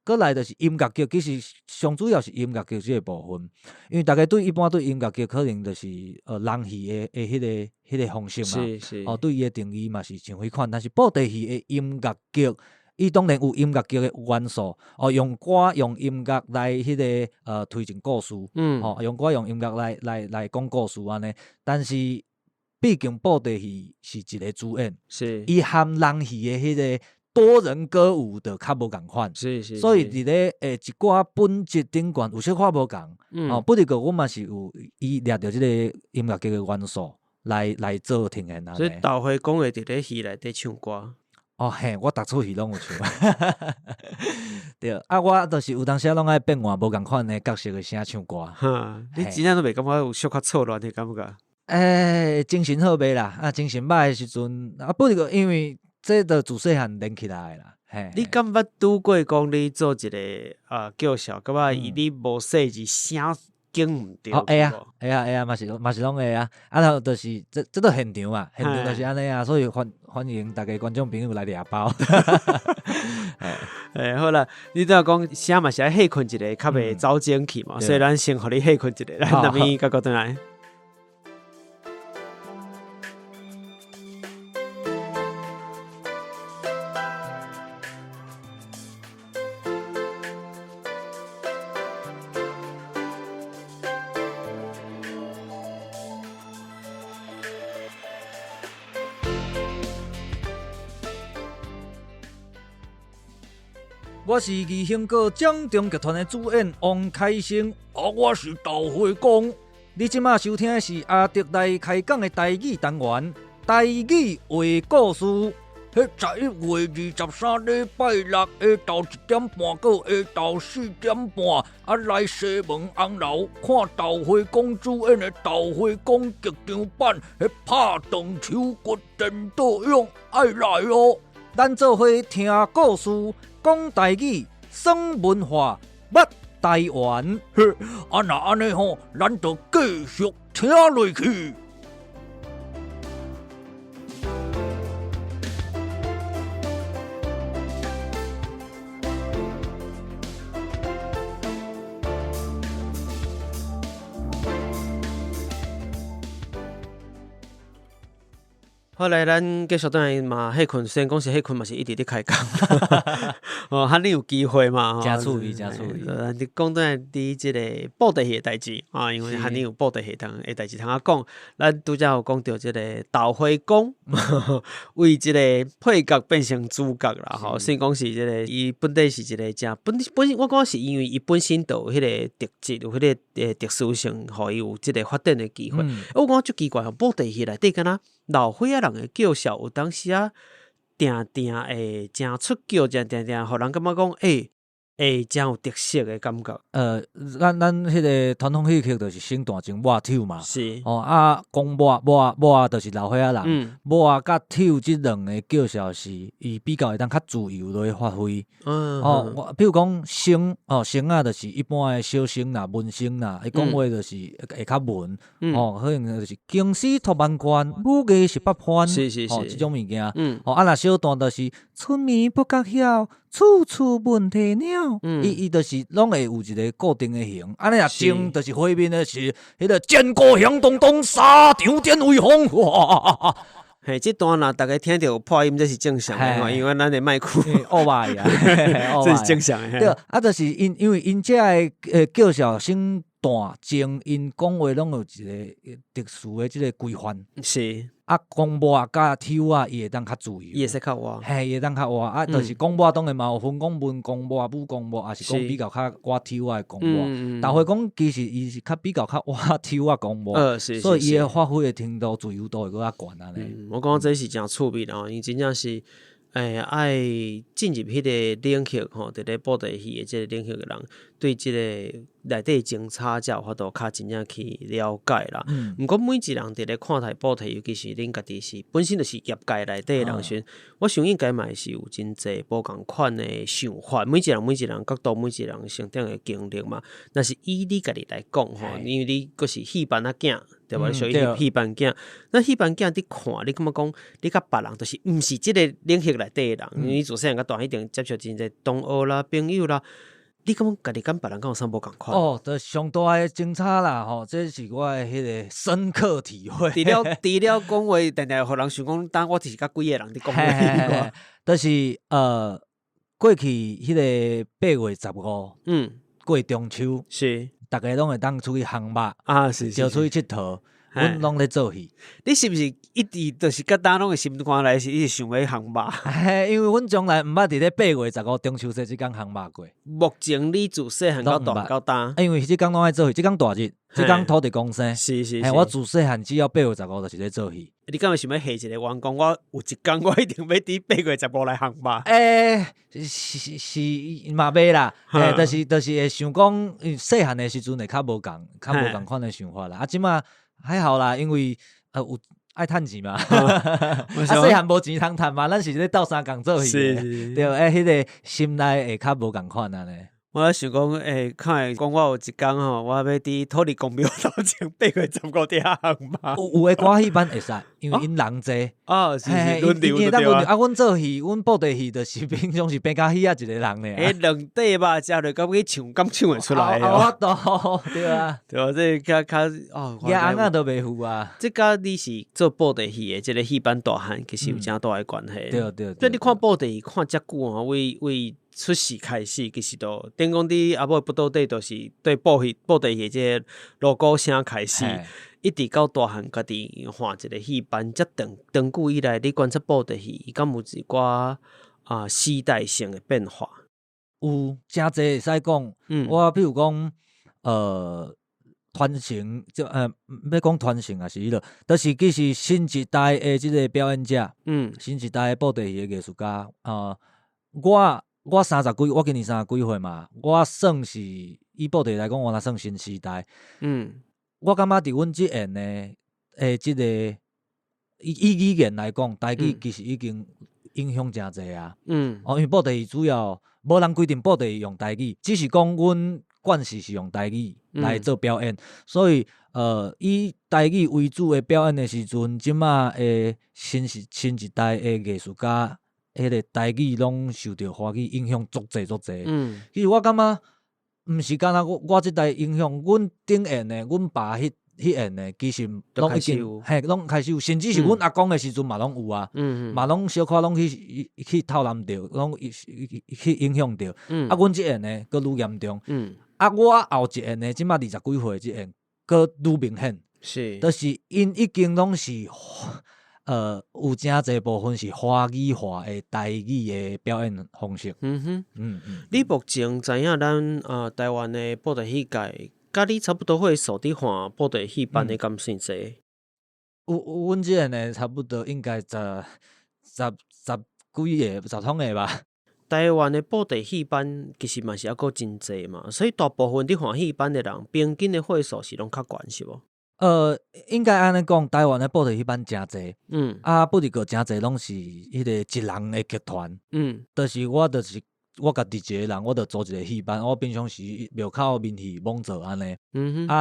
过来就是音乐剧，其实上主要是音乐剧这个部分，因为大家一般对音乐剧可能就是人戏的迄个方式嘛，是对伊的定义嘛是像迄款，但是布袋戏的音乐剧，伊当然有音乐剧的元素，用歌用音乐来迄个推进故事，用歌用音乐来讲故事安尼，但是毕竟布袋戏是一个主演，是伊含人戏的迄个。多人歌舞的较无共款，所以伫咧一寡本质顶悬有小可无共，不离个我嘛是有伊掠着即个音乐剧的元素来做呈现啊。所以大伙讲会伫咧戏内底唱歌。我逐出戏拢有唱。对，我就是有当时拢爱变换无共款的角色的声唱歌。你真正都袂感觉有小可错乱的感觉？精神好袂啦？精神歹的时阵，不离个因为。这都自细汉练起来啦。你敢捌拄过讲你做一个叫嚣，感觉你无细字声经毋对？会啊，嘛是拢会啊。然后就是这都现场啊，现场就是安尼啊，所以欢迎大家观众朋友来抓包。好啦，你都要讲声嘛是爱歇困一下，较袂走精气嘛，所以咱先互你歇困一下，咱那边甲过转来。我是艺兴阁掌中剧团的主演王开生，我是豆花公。你即马收听的是阿德来开讲的台语单元，台语话故事。迄11月23礼拜六下昼1点半到下昼4点半，啊来西门红楼看豆花公主演的豆花公剧场版，迄拍断手骨电导用爱来哦！咱做伙听故事，讲台语，耍文化，捌台湾。啊那安尼吼，咱就继续听落去。后来咱继续倒来嘛，迄群虽然讲是迄群嘛是一直咧开工，哦，哈你有机会嘛，真趣味，真趣味。你讲倒来伫即个布袋戏的代志啊，因为哈你有布袋戏的代志通啊讲，咱拄则有讲到即个豆花公为即个配角变成主角啦，吼，虽然讲是即个伊本地是一个正本，我感觉是因为伊本身就有迄个特质，有迄个特殊性，互伊有即个发展的机会。我感觉足奇怪吼，布袋戏内底敢若老岁仔人的叫嚣，有当时啊，定会真出叫，定，互人感觉讲，真有特色的感觉。咱迄个传统戏曲就是先弹前抹跳嘛，是哦啊，讲抹就是老岁仔人，抹甲跳即两个叫嚣是伊比较会当较自由落去发挥。比如讲声啊，就是一般的小声啦、文声啦，伊讲话就是会较文，可能就是经史托万卷，武艺十八般，是，即种物件。啊，若小段就是春眠不觉晓，处处闻啼鸟。伊就是拢会有一个固定的型，安尼若正就是画面的是迄个剑过响咚咚，沙场点威风。哇！嘿，即段若大家听到破音，这是正常的吼，因为咱的麦克恶歹呀，这是正常的。对，啊，就是因为因遮的叫嚣声大正，因讲话拢有一个特殊的即个规范。是。啊，讲抹甲跳啊，伊会当较自由，伊会使较活，嘿，伊会当较活啊。就是讲抹当然嘛有分讲文讲抹、武讲抹，也是讲比较较活跳啊讲抹。但会讲其实伊是较比较较活跳啊讲抹，所以伊的发挥的程度、自由度会搁较悬啊咧。我感觉这是真趣味哦，伊真正是。爱进入迄个领域吼，伫咧布袋戏的即个领域的人，对即个内底情差才有法度较真正去了解啦。毋过每一人伫咧看待布袋，尤其是恁家己是本身就是业界内底的人时，我想应该嘛是有真济无共款的想法。每一人角度，每一人成长的经历嘛。若是以你家己来讲吼，因为你佫是戏班仔囝。对吧？属于戏班囝，那戏班囝你看，你感觉讲，你甲别人就是毋是即个领域内底的人，因为你自细汉到大一定接触真侪同学啦、朋友啦，你感觉家己跟别人敢有啥无共款？就上大的精差啦，吼，这是我的迄个深刻体会。除了讲话，定互人想讲，当我就是甲几个人伫讲话，就是过去迄个8月15，过中秋是。大家拢会当出去烘肉啊，是就出去佚佗，阮拢咧做戏。你是毋是一直就是甲当拢个心肝内是一直想要烘肉？因为阮从来毋捌伫咧8月15中秋节即天烘肉过。目前你自细汉到大到大，因为即天拢爱做戏，即天大日，即天土地公生。是。我自细汉只要8月15就是咧做戏。你敢会想要下一个员工？我有一天我一定要伫8月15来烘肉。是嘛袂啦，就是会想讲，细汉的时阵会较无共款的想法啦。即马还好啦，因为有爱趁钱嘛。细汉无钱通趁嘛，咱是咧斗相共做戏。是，对，迄个心内会较无共款安尼。我想讲，看讲我有一天吼，我要伫土地公庙头前8月15伫遐烘肉。有诶歌戏班会使，因为因人济。是轮流对吧？啊，阮做戏，阮布袋戏就是平常是变甲戏啊一个人咧。两块肉食落，敢去唱，敢唱会出来我懂，对啊，对啊，这较翁仔都袂赴啊。这甲你是做布袋戏诶，即个戏班大汉，其实有真大诶关系。对。所以你看布袋戏看遮久啊，为出世开始，其实都等讲伫阿尾不倒底，都是对布袋戏即个锣鼓声开始，一直到大汉家己换一个戏班，遮长久以来，你观察布袋戏，伊敢有一寡时代性的变化？有真侪会使讲。我比如讲，传承，要讲传承也是迄落，就是其实新一代的即个表演者，新一代的布袋戏的艺术家，我今年30几岁嘛，我算是以布袋来讲，我若算新时代。我感觉伫阮即下呢，即个以语言来讲，台语其实已经影响诚济啊。因为布袋戏主要无人规定布袋戏用台语，只是讲阮惯势是用台语来做表演，所以以台语为主的表演的时阵，即马的新一代的艺术家，迄个台语拢受到华语影响足济。其实我感觉，毋是干那我即代影响，阮顶下呢，阮爸迄下呢，其实拢已经拢开始有，甚至是阮阿公的时阵嘛拢有啊，嘛拢小可拢去透染着，拢去影响着。阮即下呢，佫愈严重。我后一下呢，即马20几岁即下，佫愈明显。是，就是因已经拢是有诚济部分是华语化的台语的表演方式。你目前知影咱台湾的布袋戏界，甲你差不多会数伫看布袋戏班的敢算济？阮即个呢，差不多应该十几个10通个吧。台湾的布袋戏班其实嘛是抑佫真济嘛，所以大部分伫看戏班的人，平均的会数是拢较悬，是无？应该安尼讲，台湾的布袋戏班诚济，不离个诚济拢是迄个一人的剧团，就是我家己一个人，我就组一个戏班，我平常时庙口面戏罔做安尼，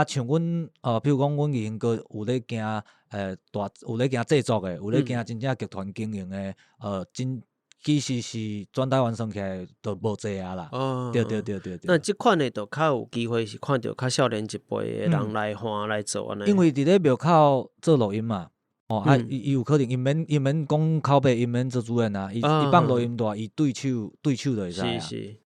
像阮比如讲，阮已经个有咧行有咧行制作的，有咧行真正剧团经营的，其实是全台湾算起来都无济啊啦。对。那即款的就较有机会是看到较少年一辈的人来来做安尼。因为伫咧庙口做录音嘛，伊有可能伊免讲口碑，伊免做主演啊，伊放录音带，伊对手就会使啊。是。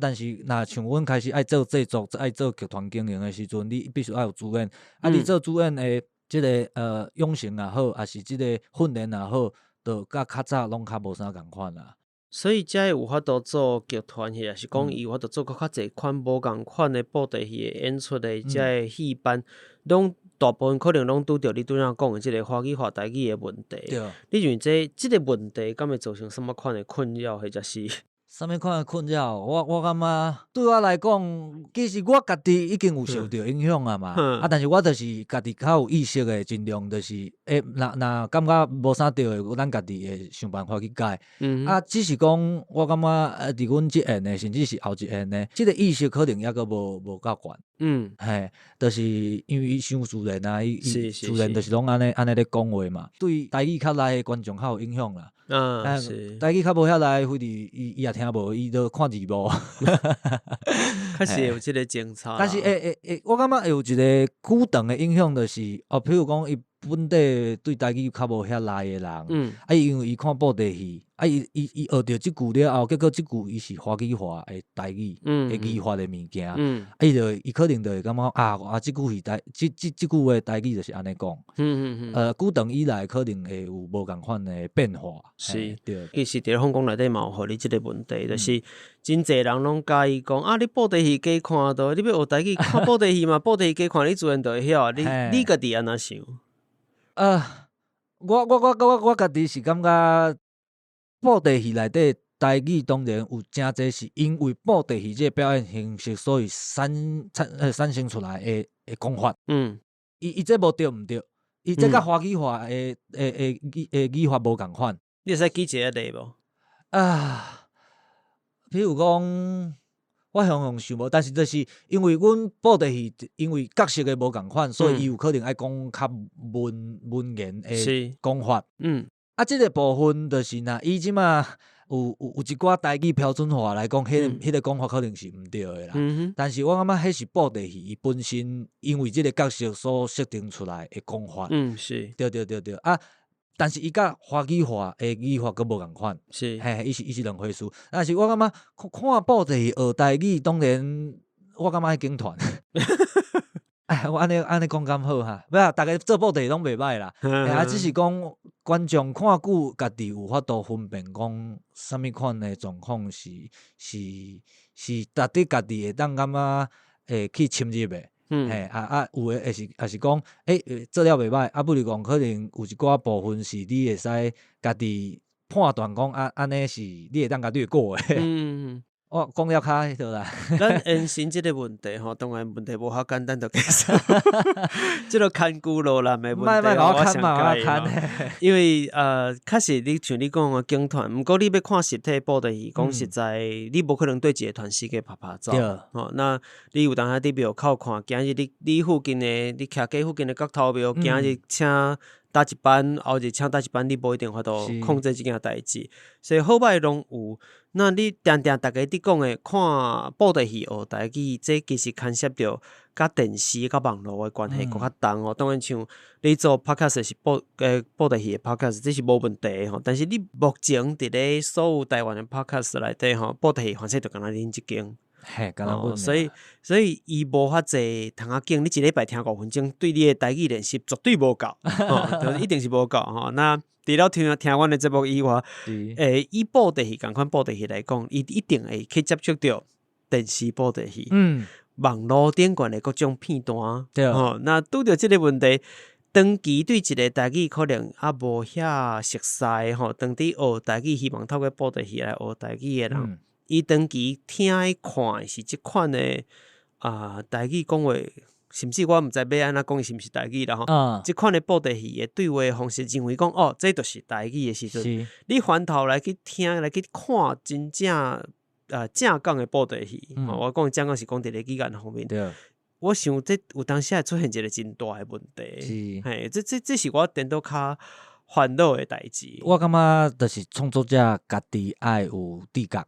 但是若像阮开始爱做制作、爱做剧团经营的时阵，你必须爱有主演。你做主演的即个养成也好，还是即个训练也好。就甲较早拢较无啥共款啦，所以才有法度做剧团戏，也是讲伊有法度做较济款无共款的布袋戏的演出的即个戏班，拢大部分可能拢拄着你拄仔讲的即个华语化台语的问题。你认为即个问题敢会造成什么款的困扰，或者是？啥物款的困扰？我感觉对我来讲，其实我家己已经有受到影响啊嘛。但是我就是家己较有意识的，尽量就是若感觉无啥对的，咱家己会想办法去改。只是讲我感觉伫阮即下呢，甚至是后一下呢，即个意识可能抑佫无够悬。就是因为伊伤自然啊，伊自然就是拢安尼咧讲话嘛，对台语较来的观众较有影响啦。台语较无遐来，非得伊也听无，伊都看字幕。确实有即个警察。但是我感觉会有一个久长的影响，就是譬如讲伊本地对台语较无遐来的人，因为伊看布袋戏，伊学着即句了后，结果即句伊是华语化的台语的语法的物件，伊可能就会感觉即句戏即句的台语就是安尼讲。久长以来可能会有无共款的变化。是，其实伫香港内底嘛有互你即个问题，就是真侪人拢介意讲你布袋戏加看到，你要学台语看布袋戏嘛，布袋戏加看你自然就会晓。你家己安怎想？我家己是感觉布袋戏内底台语当然有诚济，是因为布袋戏这表演形式，所以产生出来的讲法。伊这无对毋对？伊这甲华语化的语法无共款。你会使举一个例无？比如讲，我想想无，但是就是因为阮布袋戏，因为角色的无共款，所以伊有可能爱讲较文言的讲法。即个部分就是伊即马有一寡台语标准化来讲，迄个讲法可能是毋对的啦。但是我感觉迄是布袋戏伊本身因为即个角色所设定出来的讲法。是。对。但是伊甲华语化的语法佫无共款，伊是两回事。但是我感觉看布袋戏学台语，当然我感觉迄警团。我安尼讲敢好哈，不啊，大家做布袋戏拢袂歹啦。只是讲观众看久，家己有法度分辨讲啥物款的状况是家己会当感觉去深入的。有诶也是讲，做了袂歹，不如讲可能有一寡部分是你会使家己判断讲，安尼是你会当甲略过诶。我讲了较迄落啦。咱延伸即个问题吼，当然问题无遐简单就解释。即个看久咯啦，没问题。我看，因为确实你像你讲诶警团，毋过你要看实体布袋戏，讲实在，你无可能对一个团世界拍走。吼，那你有当下伫庙口看，今日你附近诶，你徛街附近诶角头庙，今日请搭一班，后日请搭一班，你无一定法度控制即件代志，所以好歹拢有。那你定逐家伫讲诶，看布袋戏学台语，这其实牵涉着甲电视、甲网络诶关系搁较重哦。当然像你做 podcast 是布袋戏诶 podcast， 这是无问题吼。但是你目前伫咧所有台湾诶 podcast 内底吼，布袋戏反正就敢若恁即间。所以伊无法济通啊经，你一礼拜听5分钟，对你诶台语练习绝对无够，就是一定是无够吼。那除了听阮诶节目以外，以布袋戏共款布袋戏来讲，伊一定会去接触到电视布袋戏，网络顶悬诶各种片段，那拄着即个问题，长期对一个台语可能无遐熟悉吼，当伫学台语，希望透过布袋戏来学台语诶人。伊长期听看是即款诶台语讲话，甚至我毋知要安怎讲，是毋是台语啦吼？即款诶布袋戏诶对话方式，认为讲这就是台语诶时阵，你翻头来去听来去看真正正港诶布袋戏。我讲正港是讲伫咧语言方面。我想这有当时会出现一个真大诶问题。这是我颠倒较烦恼诶代志。我感觉就是创作者家己爱有知觉。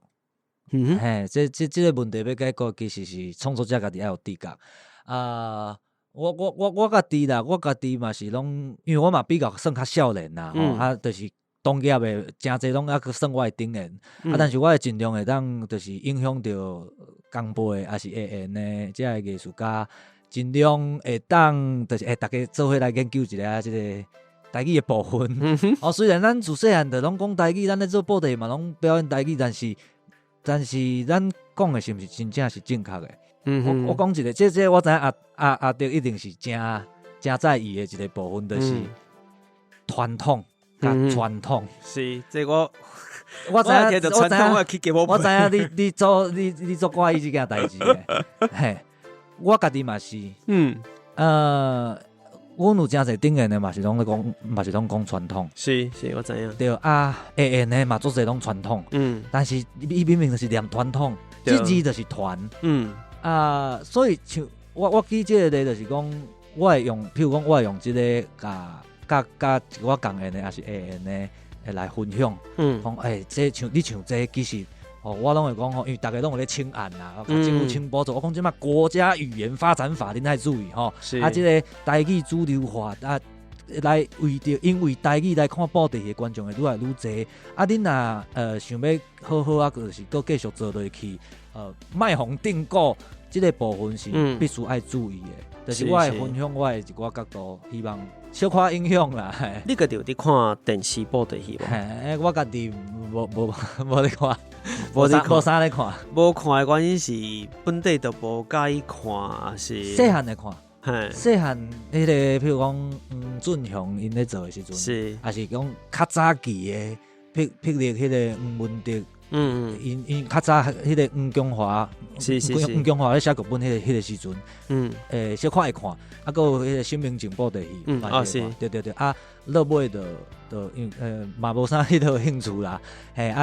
这个问题要解决，其实是创作者家己爱有知觉。我家己啦，我家己嘛是拢，因为我嘛比较算较少年啦，就是同业的真侪拢还算我的顶缘，但是我会尽量会当，就是影响到同辈还是下缘的这个艺术家，尽量会当，就是大家做伙来研究一下这个台语的部分。虽然咱自细汉就拢讲台语，咱咧做布袋嘛拢表演台语，但是咱讲的是毋是真正是正确的？我讲一个，这我知影阿德一定是真在意的一个部分，就是传统甲传统。是，这我知影，传统我去给我。我知影你做怪异这件代志的。我家己嘛是，阮有真侪顶缘的嘛是拢讲传统。是，我知影。对下缘的嘛做侪拢传统。但是伊明明就是念传统，这字就是传。所以像我举这个例就是讲，我会用，譬如讲，我会用这个甲我共缘的，还是下缘的来分享。讲这像你像这其实。我拢会讲因为大家拢有咧请案啦，政府请补助。我讲即马国家语言发展法，恁爱注意即个台语主流化来因为台语来看布袋戏的观众会愈来愈侪。恁若想要好就是搁继续做落去，卖红定购即个部分是必须爱注意的。就是我会分享我的一寡角度，希望小可影响啦。你家己有伫看电视布袋戏无？我家己无咧看，无啥咧看。无看的原因是本地都无介意看，是细汉咧看。细汉迄个，譬如讲俊雄因咧做的时阵，是还是讲较早期的，霹雳迄个黄文迪。因较早迄个黄中华，黄中华咧写剧本迄个时阵，小可会看，搁有迄个新民警布袋戏，是，对，落尾就嘛无啥迄个兴趣啦，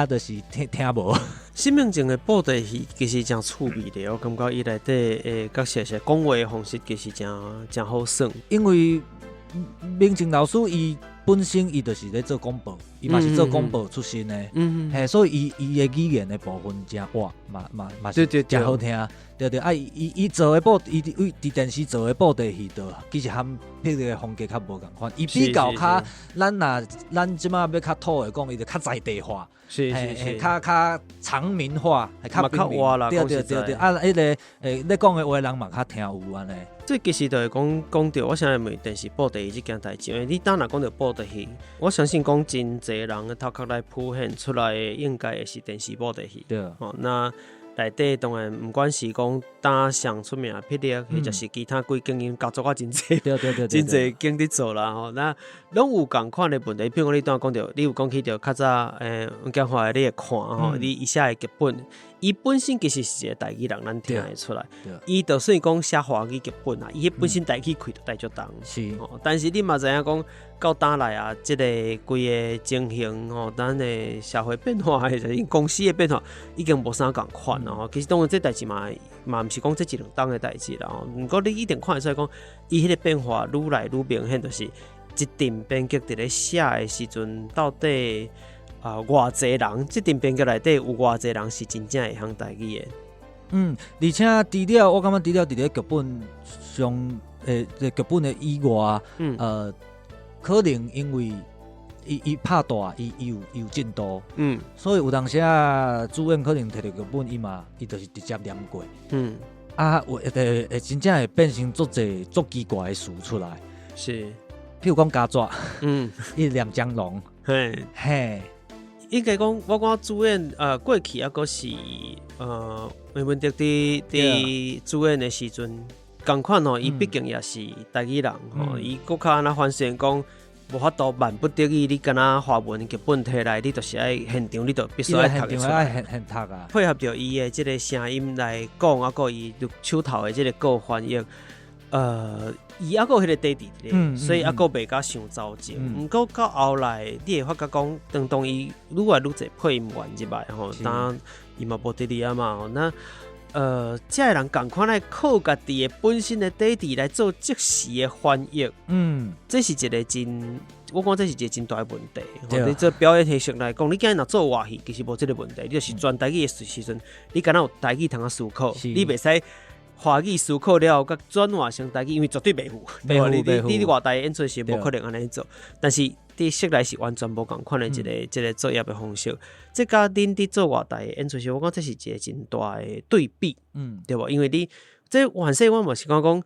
就是听无。新民警的布袋戏其实真趣味的，我感觉伊内底角色讲话的方式其实真好耍，因为民警老师伊本身伊就是咧做广播，伊嘛是做广播出身的，所以伊的语言的部分真活，嘛是真好听，对。伊做的伊伫电视做的布袋戏，其实和迄个风格较无共款，伊比较较咱即马要较土的讲，伊就较在地化，是，较长民化，较活啦，对。迄个咧讲的话，人嘛较听有安尼。这其实就会讲到，我现在问电视布袋戏这件代志，因为你当然讲到布袋戏，我相信讲真侪人的头壳来浮现出来的，应该会是电视布袋戏。对。那内底当然毋管是讲打上出名霹雳，或者是其他几经营合作啊真济，对，真济经伫做啦吼。那拢有共款的问题，比如讲你刚讲到，你有讲起到较早阮讲话你会看吼，你伊写的剧本，伊本身其实是一个台语人，咱听会出来。伊就算讲写华语剧本啊，伊本身台语开就带足重。是，但是你嘛知影讲。到打来啊，即个规个情形吼，咱的社会变化，或者是公司的变化，已经无啥共款了吼。其实当然，这代志嘛毋是讲这一两档的代志啦吼。不过你一定看得出来讲，伊迄个变化愈来愈明显，就是一定编剧伫咧写的时阵，到底偌济人，这定编剧内底有偌济人是真正会晓台语的。而且除了我感觉除了伫咧剧本上，剧本的以外，可能因为伊拍大，伊有进度，所以有当时啊，主演可能摕到剧本，伊就是直接念过，会真正会变成足奇怪的事出来，是，譬如讲家族，伊念江龙，嘿，应该讲，我讲主演过去还阁是魏文迪伫主演的时阵。同款吼，伊毕竟也是台语人吼，伊搁较安那反省讲，无法度万不得已，你敢若华文剧本摕来，你就是爱现场，你就必须爱读出来，现读啊，配合着伊的即个声音来讲，啊个伊手头的即个个翻译，伊还阁迄个底底咧，所以还阁袂甲伤糟情。毋过到后来，你会发觉讲，当伊愈来愈侪配音员入来吼，当然伊嘛无得力啊嘛吼，那。这人共款来靠家己的本身的底底来做即时的翻译，这是一个真，我讲这是一个真大的问题。你做表演艺术来讲，你今日若做话戏，其实无这个问题，你就是专台语的时阵，你敢若有台语通啊思考，你袂使华语思考了后，甲转换成台语，因为绝对袂符。你外台演出是无可能安尼做，但是。伫识来是完全无共款的一个作业的方式，这甲恁伫做外台演出时，我讲这是一个真大的对比，对无？因为你这原说我嘛是讲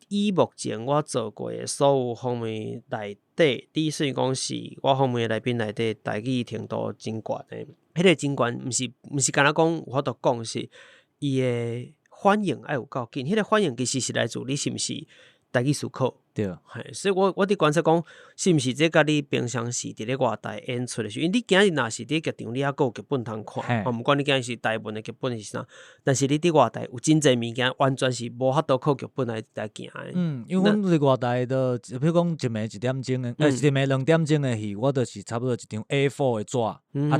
以目前我做过的所有方面内底，你虽然讲是我方面的来宾内底台语程度真悬的，迄个真悬，毋是干那讲有法度讲是伊的反应爱有够紧，迄个反应其实是来自你是毋是台语思考。对，所以我伫观察讲，是毋是这甲你平常时伫咧外台演出的时候，因为你今日若是伫剧场，你还有剧本通看，毋管你今日是台文的剧本是啥，但是你伫外台有真侪物件，完全是无法度靠剧本来行的。因为阮伫外台的，比如讲一暝1点钟的，一暝2点钟的戏，我就是差不多一张 A4 的纸，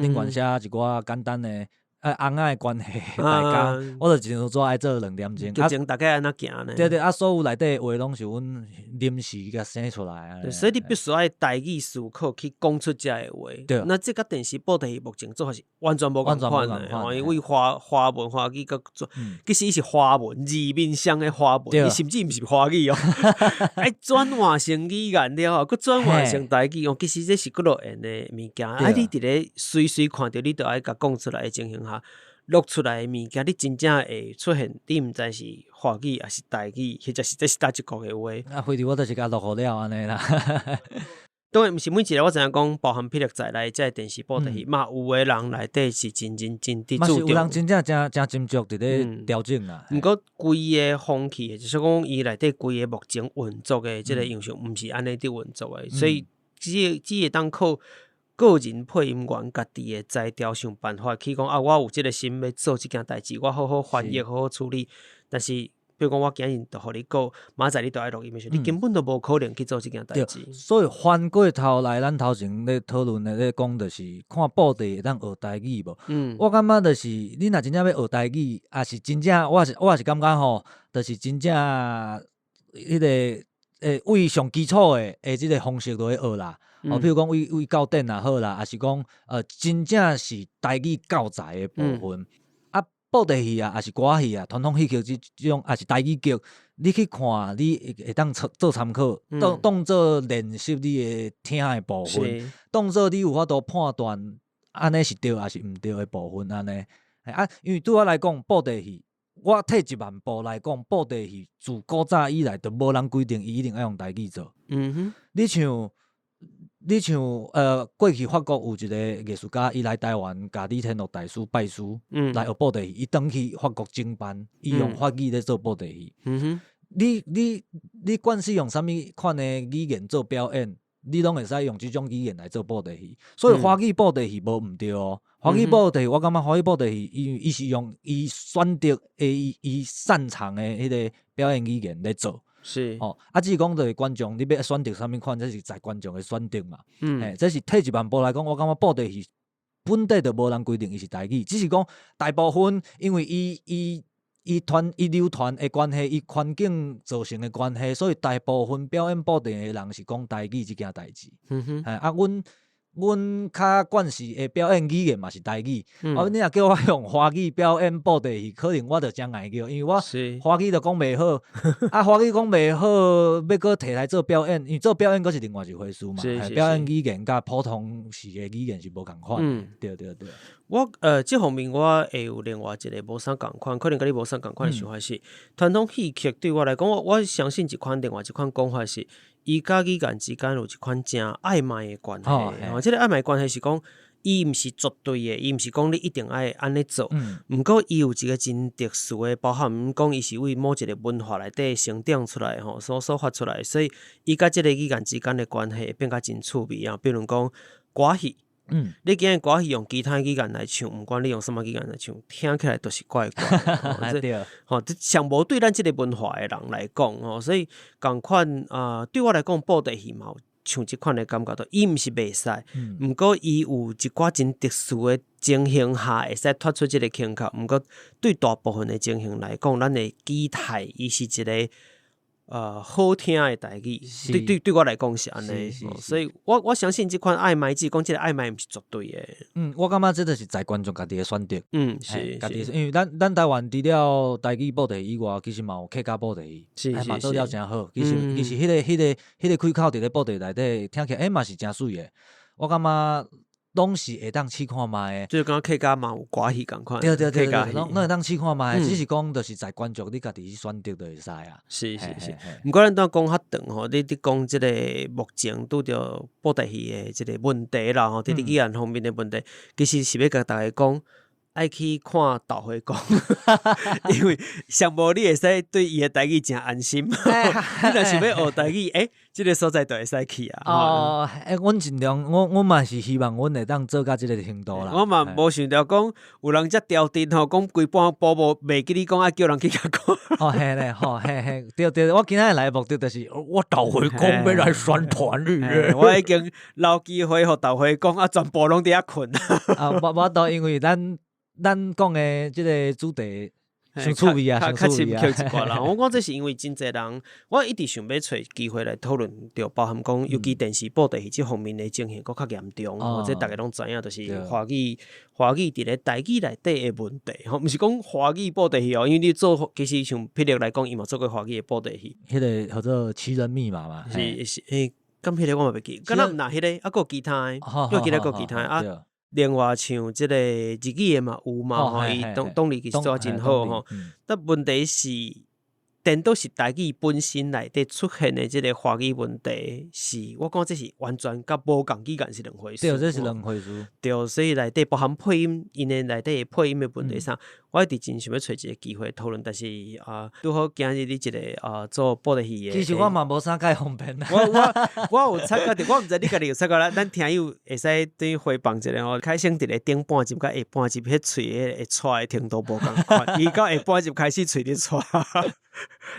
顶悬写一寡简单的。翁仔的关系，大家，我就一张纸爱做2点钟，剧情大概安怎行呢？对，所有内底话拢是阮临时甲生出来啊。所以你必须爱台语思考去讲出这个话。对，那这甲电视报台目前做法是完全无共款的，因为华文华语个做，其实伊是华文字面上的华文，伊甚至毋是华语哦，爱转换成语言了后，佮转换成台语哦，其实这是几落缘的物件。你伫咧随看到，你都爱甲讲出来的情形。录出来的物件，你真正会出现，你毋知是华语还是台语，或者是这是哪一国的话。非得我就是甲录好了安尼啦。当然毋是每一个我知影讲，包含霹雳在内这电视报的戏，嘛有的人内底是真伫注重。嘛是有人真正真斟酌伫咧调整啦。毋过规个风气，就是讲伊内底规个目前运作的这个样式，毋是安尼伫运作的，所以只会当靠。个人配音员家己的才调想办法去讲我有这个心要做这件代志，我好好翻译，好好处理。但是，比如讲我今日就互你讲，明仔你都爱录音的时候，你根本都无可能去做这件代志。所以翻过头来，咱头前咧讨论咧讲，就是看布袋会当学台语无？我感觉就是你若真正要学台语，也是真正我是感觉吼，就是真正迄个为上基础的即个方式落去学啦。譬如讲为教典也好啦，也是讲真正是台语教材的部分。布袋戏啊，也是歌戏啊，传统戏曲这种，也是台语剧，你去看，你会当做参考，当做练习你的听的部分，当做你有法度判断安尼是对还是毋对的部分安尼。因为对我来讲，布袋戏，我退1万步来讲，布袋戏自古早以来，就无人规定伊一定要用台语做。你你像过去法国有一个艺术家，伊来台湾，甲李天禄大师拜师，来学布袋戏。伊转去法国经班，伊用法语咧做布袋戏。你惯是用啥物款的语言做表演，你拢会使用即种语言来做布袋戏。所以华语布袋戏无毋对哦。华语布袋戏，我感觉华语布袋戏，伊是用伊选择伊擅长的迄个表演语言来做。是哦，只是讲就是观众，你要选择啥物款，这是在观众的选择嘛。这是退一万步来讲，我感觉布袋戏本地就无人规定伊是台语，只是讲大部分因为伊流传的关系，伊环境造成的关系，所以大部分表演布袋的人是讲台语即件代志。阮较惯势的表演语言嘛是台语，你若叫我用华语表演布袋戏，可能我就真爱叫，因为我华语就讲袂好，华语讲袂好，要搁摕来做表演，因为做表演搁是另外一回事嘛。表演语言甲普通时的语言是无共款。对。我这方面我会有另外一个无啥共款，可能甲你无啥共款的想法是，传统戏剧对我来讲，我相信另外一款讲法是。伊甲语言之间有一款真暧昧的关系，这个暧昧关系是讲，伊毋是绝对的，伊毋是讲你一定爱安尼做，毋过伊有一个真特殊的，包含讲伊是为某一个文化内底成长出来吼，所发出来，所以伊甲这个语言之间的关系变甲真趣味啊。比如讲歌戏。你今日歌戏用其他语言来唱，毋管你用什么语言来唱，听起来都是怪怪。对，上无对咱即个文化的人来讲，所以共款对我来讲，布袋戏嘛有像即款的感觉到，伊毋是袂使，毋过伊有一寡真特殊的情形下会使脱出即个腔口，毋过对大部分的情形来讲，咱的基态伊是一个。好听的台语，对我来讲是安尼，所以我相信这款暧昧，只讲这个暧昧毋是绝对的。我感觉这就是在观众家己的选择。是，因为咱台湾除了台语布袋以外，其实嘛有客家布袋戏，嘛做了真好。其实迄个开口伫咧布袋内底，听起来嘛是真水的。我感觉。拢是会当试看卖的，就是讲客家嘛有歌戏共款，对，拢会当试看卖，只是讲就是在观众你家己去选择就会使啊。是，毋过咱当讲较长吼，你讲即个目前拄着布袋戏的即个问题啦吼，伫语言方面的问题，其实是要甲大家讲。爱去看导回讲，因为上无你会使对伊的台语真安心。你若想要学台语，这个所在就会使去啊。阮尽量，我嘛是希望阮会当做到这个程度啦。我嘛无想到讲有人遮刁定吼，讲规半部无袂记你讲，爱叫人去甲讲。嘿咧，对，我今仔来的目的就是我导回讲要来宣传你咧。我已经留机会互导回讲，全部拢伫遐困。我都因为咱讲的即个主题伤趣味啊，较深刻一寡啦。我讲这是因为真侪人，我一直想要找机会来讨论，着包含讲，尤其电视布袋戏这方面的情形佫较严重。这大家拢知影，就是华语伫咧台语内底的问题。毋是讲华语布袋戏因为你做其实像霹雳来讲，伊嘛做过华语的布袋戏。迄个叫做奇人密码嘛，是咁迄个我嘛袂记，敢若毋若迄个佫其他，又记得佫其他啊。另外像即个日语的嘛有嘛吼，伊动力其实做真好吼。但问题是，颠倒是台语本身内底出现的即个华语问题，是我讲这是完全甲无共语言是两回事。对，这是两回事。对，所以内底包含配音，因的内底配音的问题上，我一直真想要找一个机会讨论，但是拄好今日你一个做布袋戏的。其实我嘛无啥介方便啦。我有参加，我毋知你家己有参加啦。咱听友会使对回放一下吼，开先伫咧顶半集甲下半集，迄喙会喘的程度无共款。伊到下半集开始喙咧喘。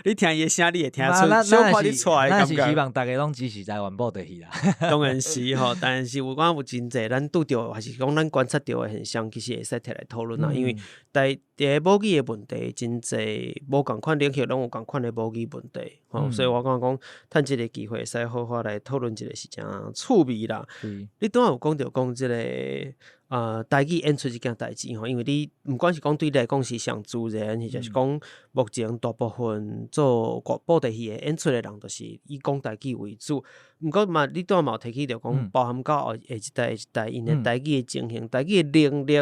你听伊声，你会听出小可你出来的感觉。咱是希望大家拢支持台湾布袋戏啦。当然是吼，但是有讲有真侪咱拄着，还是讲咱观察到的现象，其实会使摕来讨论啦。因为在母语的问题，真侪无共款领域拢有共款的母语问题，所以我讲趁即个机会，会使好好来讨论一个是真趣味啦。你拄仔有讲到讲即个台语演出即件代志吼，因为你毋管是讲对你来讲是上自然，或者是讲目前大部分做布袋戏的演出的人，都是以讲台语为主。毋过嘛，你拄仔嘛有提起着讲，包含到后下一代因的台语的情形，台语的能力，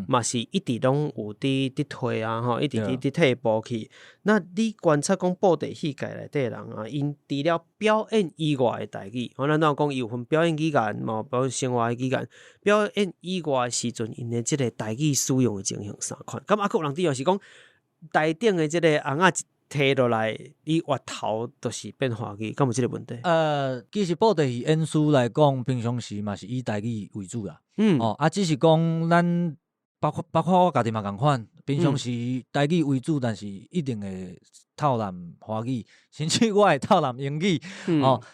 嘛是一直拢有伫退啊，吼，一直伫退步去。那你观察讲布袋戏界内底人啊，因除了表演以外的台语，咱哪有讲伊有分表演语言，嘛有表演生活的语言，表演以外的时阵，因的即个台语使用的情形啥款？咁啊，有人伫是讲台顶的即个红仔摕落来，伊话头就是变华语，敢有即个问题？其实布袋戏演出来讲，平常时嘛是以台语为主啦。只是讲咱包括我家己嘛共款，平常时台语为主，但是一定会透含华语，甚至我会透含英语。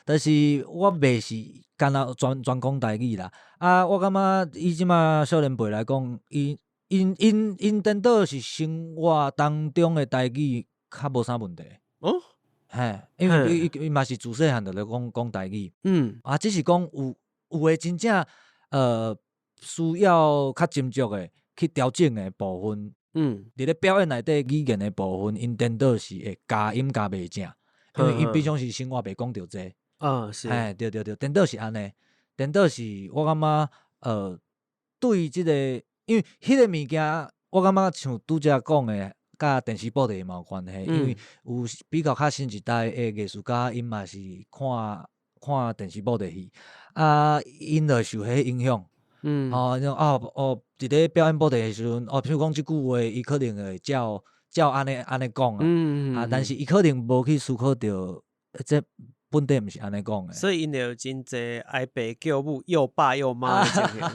但是我袂是干那专讲台语啦。我感觉以即马少年辈来讲，因颠倒是生活当中的台语。较无啥问题因为伊嘛是自细汉就咧讲台语，只是讲有诶真正需要较斟酌诶去调整诶部分，伫咧表演内底语言诶部分，因颠倒是会加音加袂正，因为伊平常时生活袂讲着这，是，对，颠倒是安尼，颠倒是我感觉对即个，因为迄个物件，我感觉像拄则讲诶。甲电视布袋嘛有关系，因为有比较较新一代的艺术家，因嘛是看电视布袋戏，因就受迄影响。伫咧表演布袋的时阵，譬如讲即句话，伊可能会照安尼讲但是伊可能无去思考着，这本地毋是安尼讲的。所以因有真济爱爸叫母，又爸又妈的情形，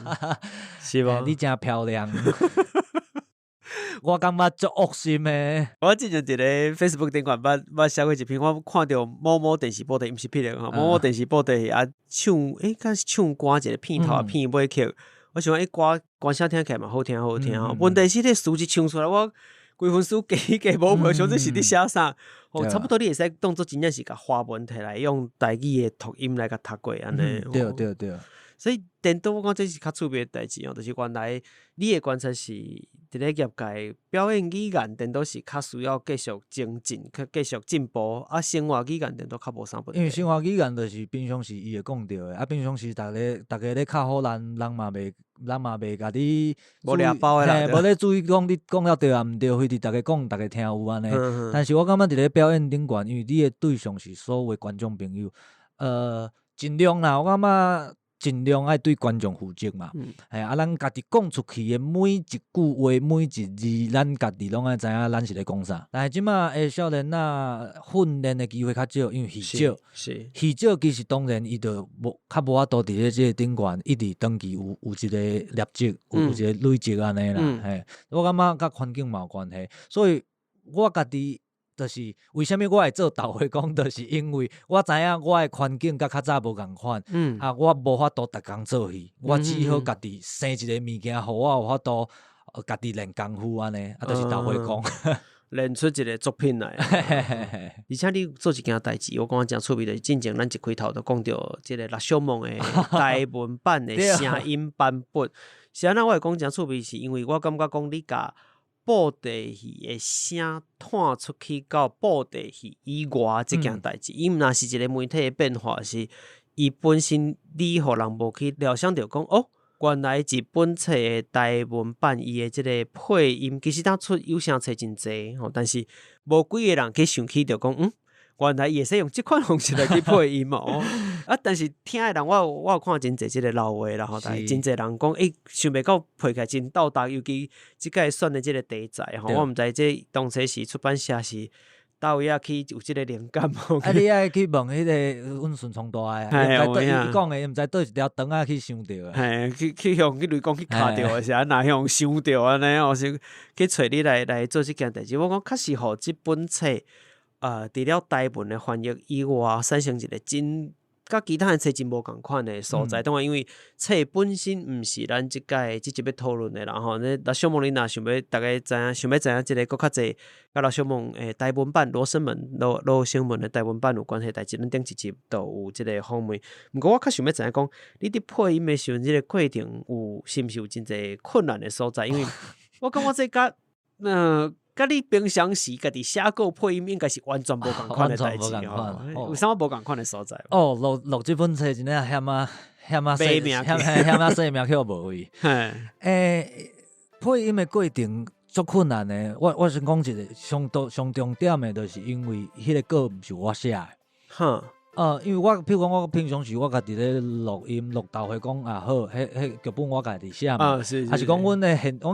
是无？你真漂亮。我感觉足恶心诶！我之前伫咧 Facebook 顶管捌写过一篇，我看到某某电视播的，毋是骗人某某电视播的唱，敢是唱歌一个片头片尾曲，我想歌声听起来嘛好听。问题是，词一唱出来，我规份词加无想这是伫写啥？差不多你会使当作真正是甲华文摕来用台语的读音来甲读过安尼。对。所以颠倒我讲这是较趣味的代志就是原来你的观察是伫咧业界表演语言颠倒是较需要继续精进、继续进步，生活语言颠倒较无啥问题。因为生活语言就是平常时伊会讲着的，平常时大家咧较好，人嘛袂甲你无掠包的啦，无咧注意讲你讲了对啊毋对，非得大家讲大家听有安尼。但是我感觉伫咧表演顶悬，因为你的对象是所有的观众朋友，尽量啦，我感觉。尽量爱对观众负责嘛，咱家己讲出去的每一句话、每一字，咱家己拢爱知影，咱是咧讲啥。但是即马的少年训练的机会较少，因为戏少，戏少其实当然伊就较无法度伫咧即个顶悬一直长期有一个业绩，有一个累积安尼啦。我感觉甲环境嘛有关系，所以我家己。就是为什么我会做导会讲，就是因为我知影我的环境甲较早无共款，我无法度逐工做戏，我只好家己生一个物件，互我有法度家己练功夫安尼，就是导会讲，练出一个作品来。而且你做一件代志，我讲真趣味的，进前咱一开头就讲到即个《六小梦》的台文版的声音版本，是安那我会讲真趣味，是因为我感觉讲你甲布袋戏的声探出去到布袋戏以外这件代志，伊毋若是一个媒体的变化，是伊本身你互人无去料想到讲原来一本册的台文版伊的即个配音，其实当出有声册真济但是无几个人去想起着讲原来伊会使用即款方式来去配音但是听的人我有看真济即个老话啦但是真济人讲想袂到配起来真斗搭，尤其即个选的即个题材我毋知这当初是出版社是倒位去有即个灵感你爱去问迄个阮顺聪大伊讲的毋知倒一条肠去想到去用去雷公去卡着的是哪样想到安尼是去找你来做即件代志。我讲确实互即本册除了台文的翻译以外，产生一个真甲其他的册真无共款的所在。当然，因为册本身毋是咱即届即集要讨论的啦吼。那六小梦你若想要大家知影，想要知影即个搁较济甲六小梦台文版罗生门罗生门的台文版有关系代志，咱顶一集都有即个方面。毋过我较想要知影讲，你伫配音的时阵，即个过程是毋是有真济困难的所在？因为我感觉这甲甲你平常时家己写过配音，应该是完全无共款的代志哦。有啥无共款的所在？哦，录这本册真正险啊写名，险啊写名去无位。配音的过程足困难的。我先讲一个上重点的，就是因为迄个歌毋是我写的。哼。因为譬如讲，我平常时我家己咧录音录到会讲好，迄剧本我家己写嘛。是。还是讲，阮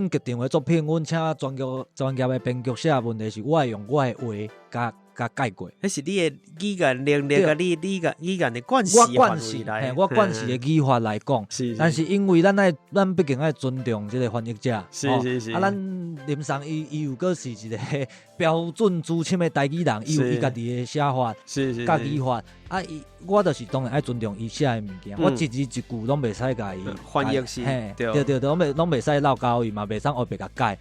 剧场的作品，阮请专业的编剧写，问题是我会用我的话甲改过。迄是你的语言能力甲你语言的惯习范围来。我惯习的语法来讲。是。但是因为咱毕竟爱尊重这个翻译者。是。咱林上伊有个是一个标准资深的台语人，伊有伊家己的写法。是。甲语法。我就是当然爱尊重伊写的物件，我一字一句拢袂使甲伊翻译是，对，拢袂使闹交伊嘛，袂使后壁甲改。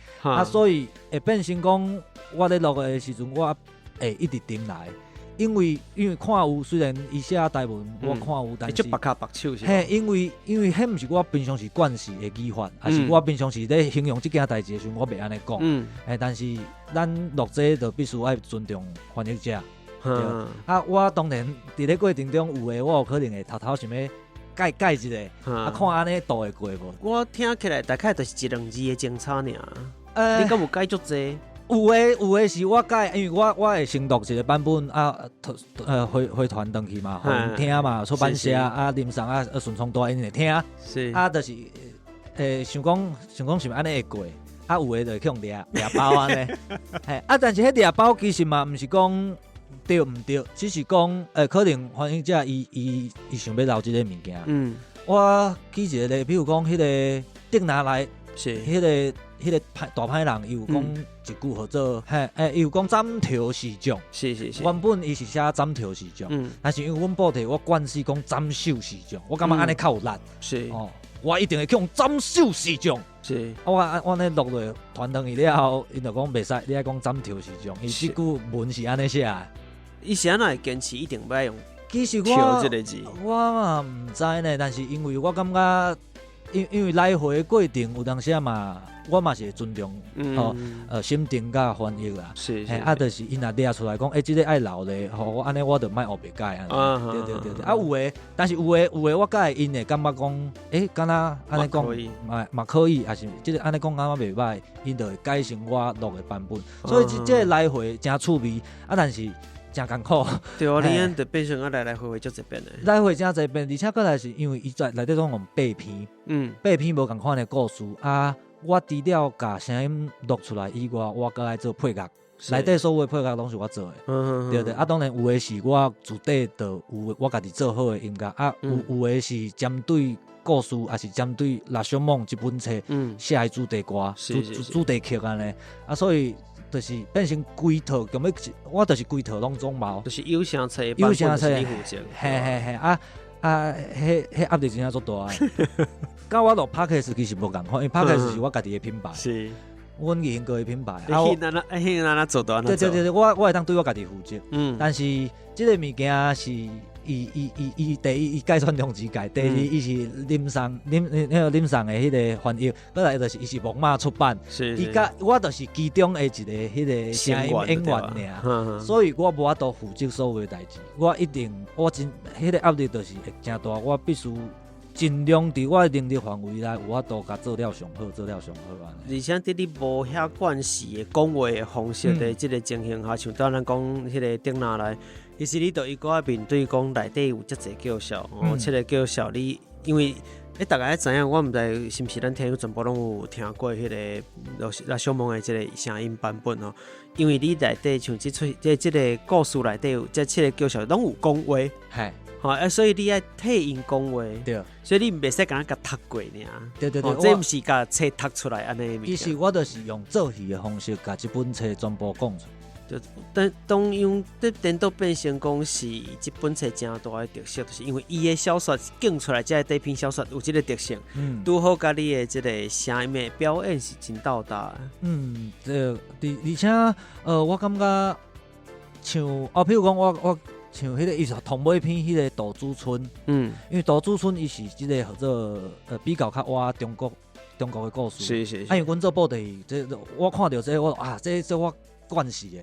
所以会变成讲，我咧录的时阵，我会一直顶来，因为看有虽然伊写台文，我看有，但是白卡白手是。因为迄毋是我平常时惯势的语法，还是我平常时咧形容即件代志的时阵，我袂安尼讲。但是咱录这就必须爱尊重翻译者。我当然伫咧过程中有诶，我有可能会偷想要改一下，看安尼度会过无？我听起来大概就是一两字的精差尔。你敢有改足济？有诶是我改，因为我会先录一个版本回传登去嘛，互人听嘛，出版社林上顺创大因会听。是。就是想讲是毋是安尼会过？有诶就去用掠包安尼。但是迄掠包其实嘛，毋是讲。对毋对？只是讲，可能翻译者伊想要留即个物件。我举一个例，比如讲，迄个顶拿来是迄个大歹人，伊有讲一句号做，伊有讲斩条示众。是。原本伊是写斩条示众，但是因为阮报题我惯势讲斩首示众，我感觉安尼较有力。是。我一定会去用斩首示众。是。我安尼录落传登去了后，因就讲袂使，你爱讲斩条示众，伊即句文是安尼写的。伊是安怎会坚持一定要用条这个字？我嘛毋知呢，但是因为我感觉，因为来回的过程有当时嘛，我嘛是会尊重心情甲翻译啦。是。就是伊若列出来讲，即个爱留咧，我安尼我就莫后白改安尼。对。有诶，但是有诶，我甲因会感觉讲，敢若安尼讲嘛可以，还是即个安尼讲感觉袂歹，因就会改成我录的版本。所以即个来回真趣味，但是。真艰苦，对啊，你安就变成来回足这边的，来回真这边，而且过来是因为伊在内底拢用8篇，8篇无共款的故事我除了甲声音录出来以外，我搁爱做配乐，内底所有的配乐拢是我做的，对。当然有的是我自底就有我家己做好的音乐，有的是针对故事，还是针对《蜡像梦》这本册写的主题歌、主题曲安尼，所以。就是变成规套，我就是规套拢总毛，就是有声册，有声册，嘿，迄压力真正足大。甲我录 Podcast 其实无共款，因为 Podcast 是我家己的品牌，是，阮英国的品牌。那做到，对，我会当对我家己负责。但是这个物件是。伊第一伊改选中之改，第二伊是林上的迄个翻译，本来就是伊是木马出版，伊甲我就是其中的一个迄个声音演员尔，所以我无法度负责所有的代志，我真迄个压力就是会真大，我必须尽量伫我的能力范围内，有法度甲做了上好安尼。而且伫你无遐惯势的讲话的方式的即个情形下，像当咱讲迄个顶拿来。其实你到伊个面对讲内底有遮济叫嚣，即个叫嚣你，因为大家知影，我毋知是毋是咱听友全部拢有听过迄个《小梦》的即个声音版本哦。因为你内底像即个故事内底有即个叫嚣拢有讲话，系，所以你爱替因讲话，对，所以你毋袂使甲读过尔，对，这毋是甲册读出来安尼。其实我就是用做戏的方式，甲即本册全部讲出。当用颠倒变成讲是这本册真大的特色，就是因为伊的小说讲出来，这第一篇小说有这个特性，拄好甲你的这个声音的表演是真到达的。对，而且我感觉像譬如讲我像迄个伊是同尾篇迄个杜子春，因为杜子春伊是这个叫做比较较活中中国的故事。是。因为阮做布袋戏，这我看到这我这我惯死的，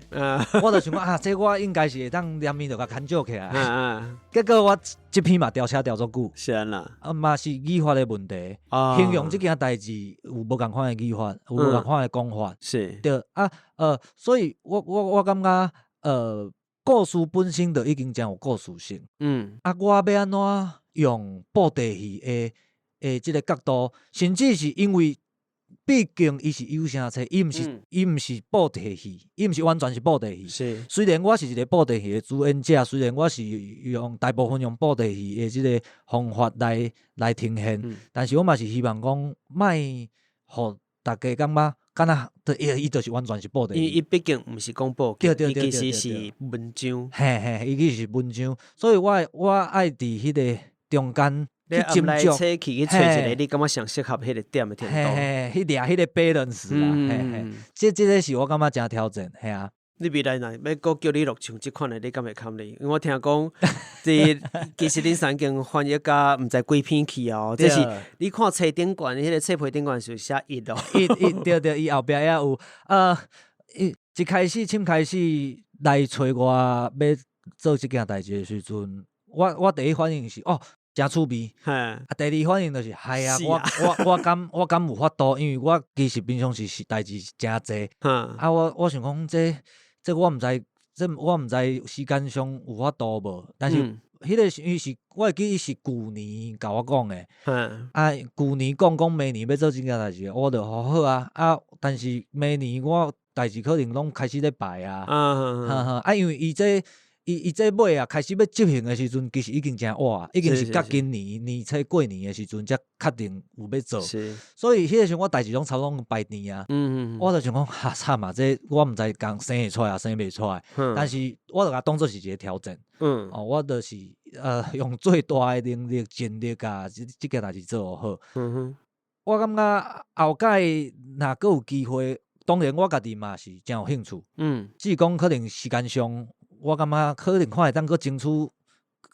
我就想讲这我应该是会当连面就甲牵照起来。结果我这篇嘛调车调足久。是安啦。嘛是语法的问题，形容这件代志有无共款的语法，有无共款的讲法。是。对所以我感觉故事本身就已经真有故事性。我要安怎用布袋戏的这个角度，甚至是因为。毕竟伊是有声册，伊毋是布袋戏，伊毋是完全是布袋戏。是。虽然我是一个布袋戏的主演者，虽然我是大部分用布袋戏的这个方法来呈现，但是我嘛是希望讲，莫互大家感觉敢若伊就是完全是布袋戏。伊毕竟毋是讲布，对，伊其实是文章。伊其实是文章，所以我爱伫迄个中间。你暗来车去找一个你感觉上适合迄个点的程度，迄掠迄个 balance 啦，这个是我感觉真挑战，系啊。你未来若要搁叫你录唱即款的，你敢会堪你？因为我听讲，其实恁三间翻译甲毋知几篇去哦，这是你看册顶管，迄个册皮顶管是写一咯，对，伊后壁也有一开始来找我要做即件代志的时阵，我第一反应是真趣味，第二反应就是系啊，我敢有法度，因为我其实平常时代志真济，我想讲这我毋知时间上有法度无，但是迄个是我会记是旧年甲我讲的，旧年讲明年要做这件代志，我就好啊，但是明年我代志可能拢开始咧排因为伊这尾开始要执行的时阵，其实已经真晚，已经是甲今年初过年的时阵才确定有要做。所以迄个时候我代志拢差不多排年啊。我就想讲惨啊，这我毋知讲生会出来生袂出来。但是我就甲当做是一个挑战。我就是用最大的能力尽力甲这个代志做好。我感觉后届若阁有机会，当然我家己嘛是真有兴趣。只是讲可能时间上。我感觉可能会当搁争取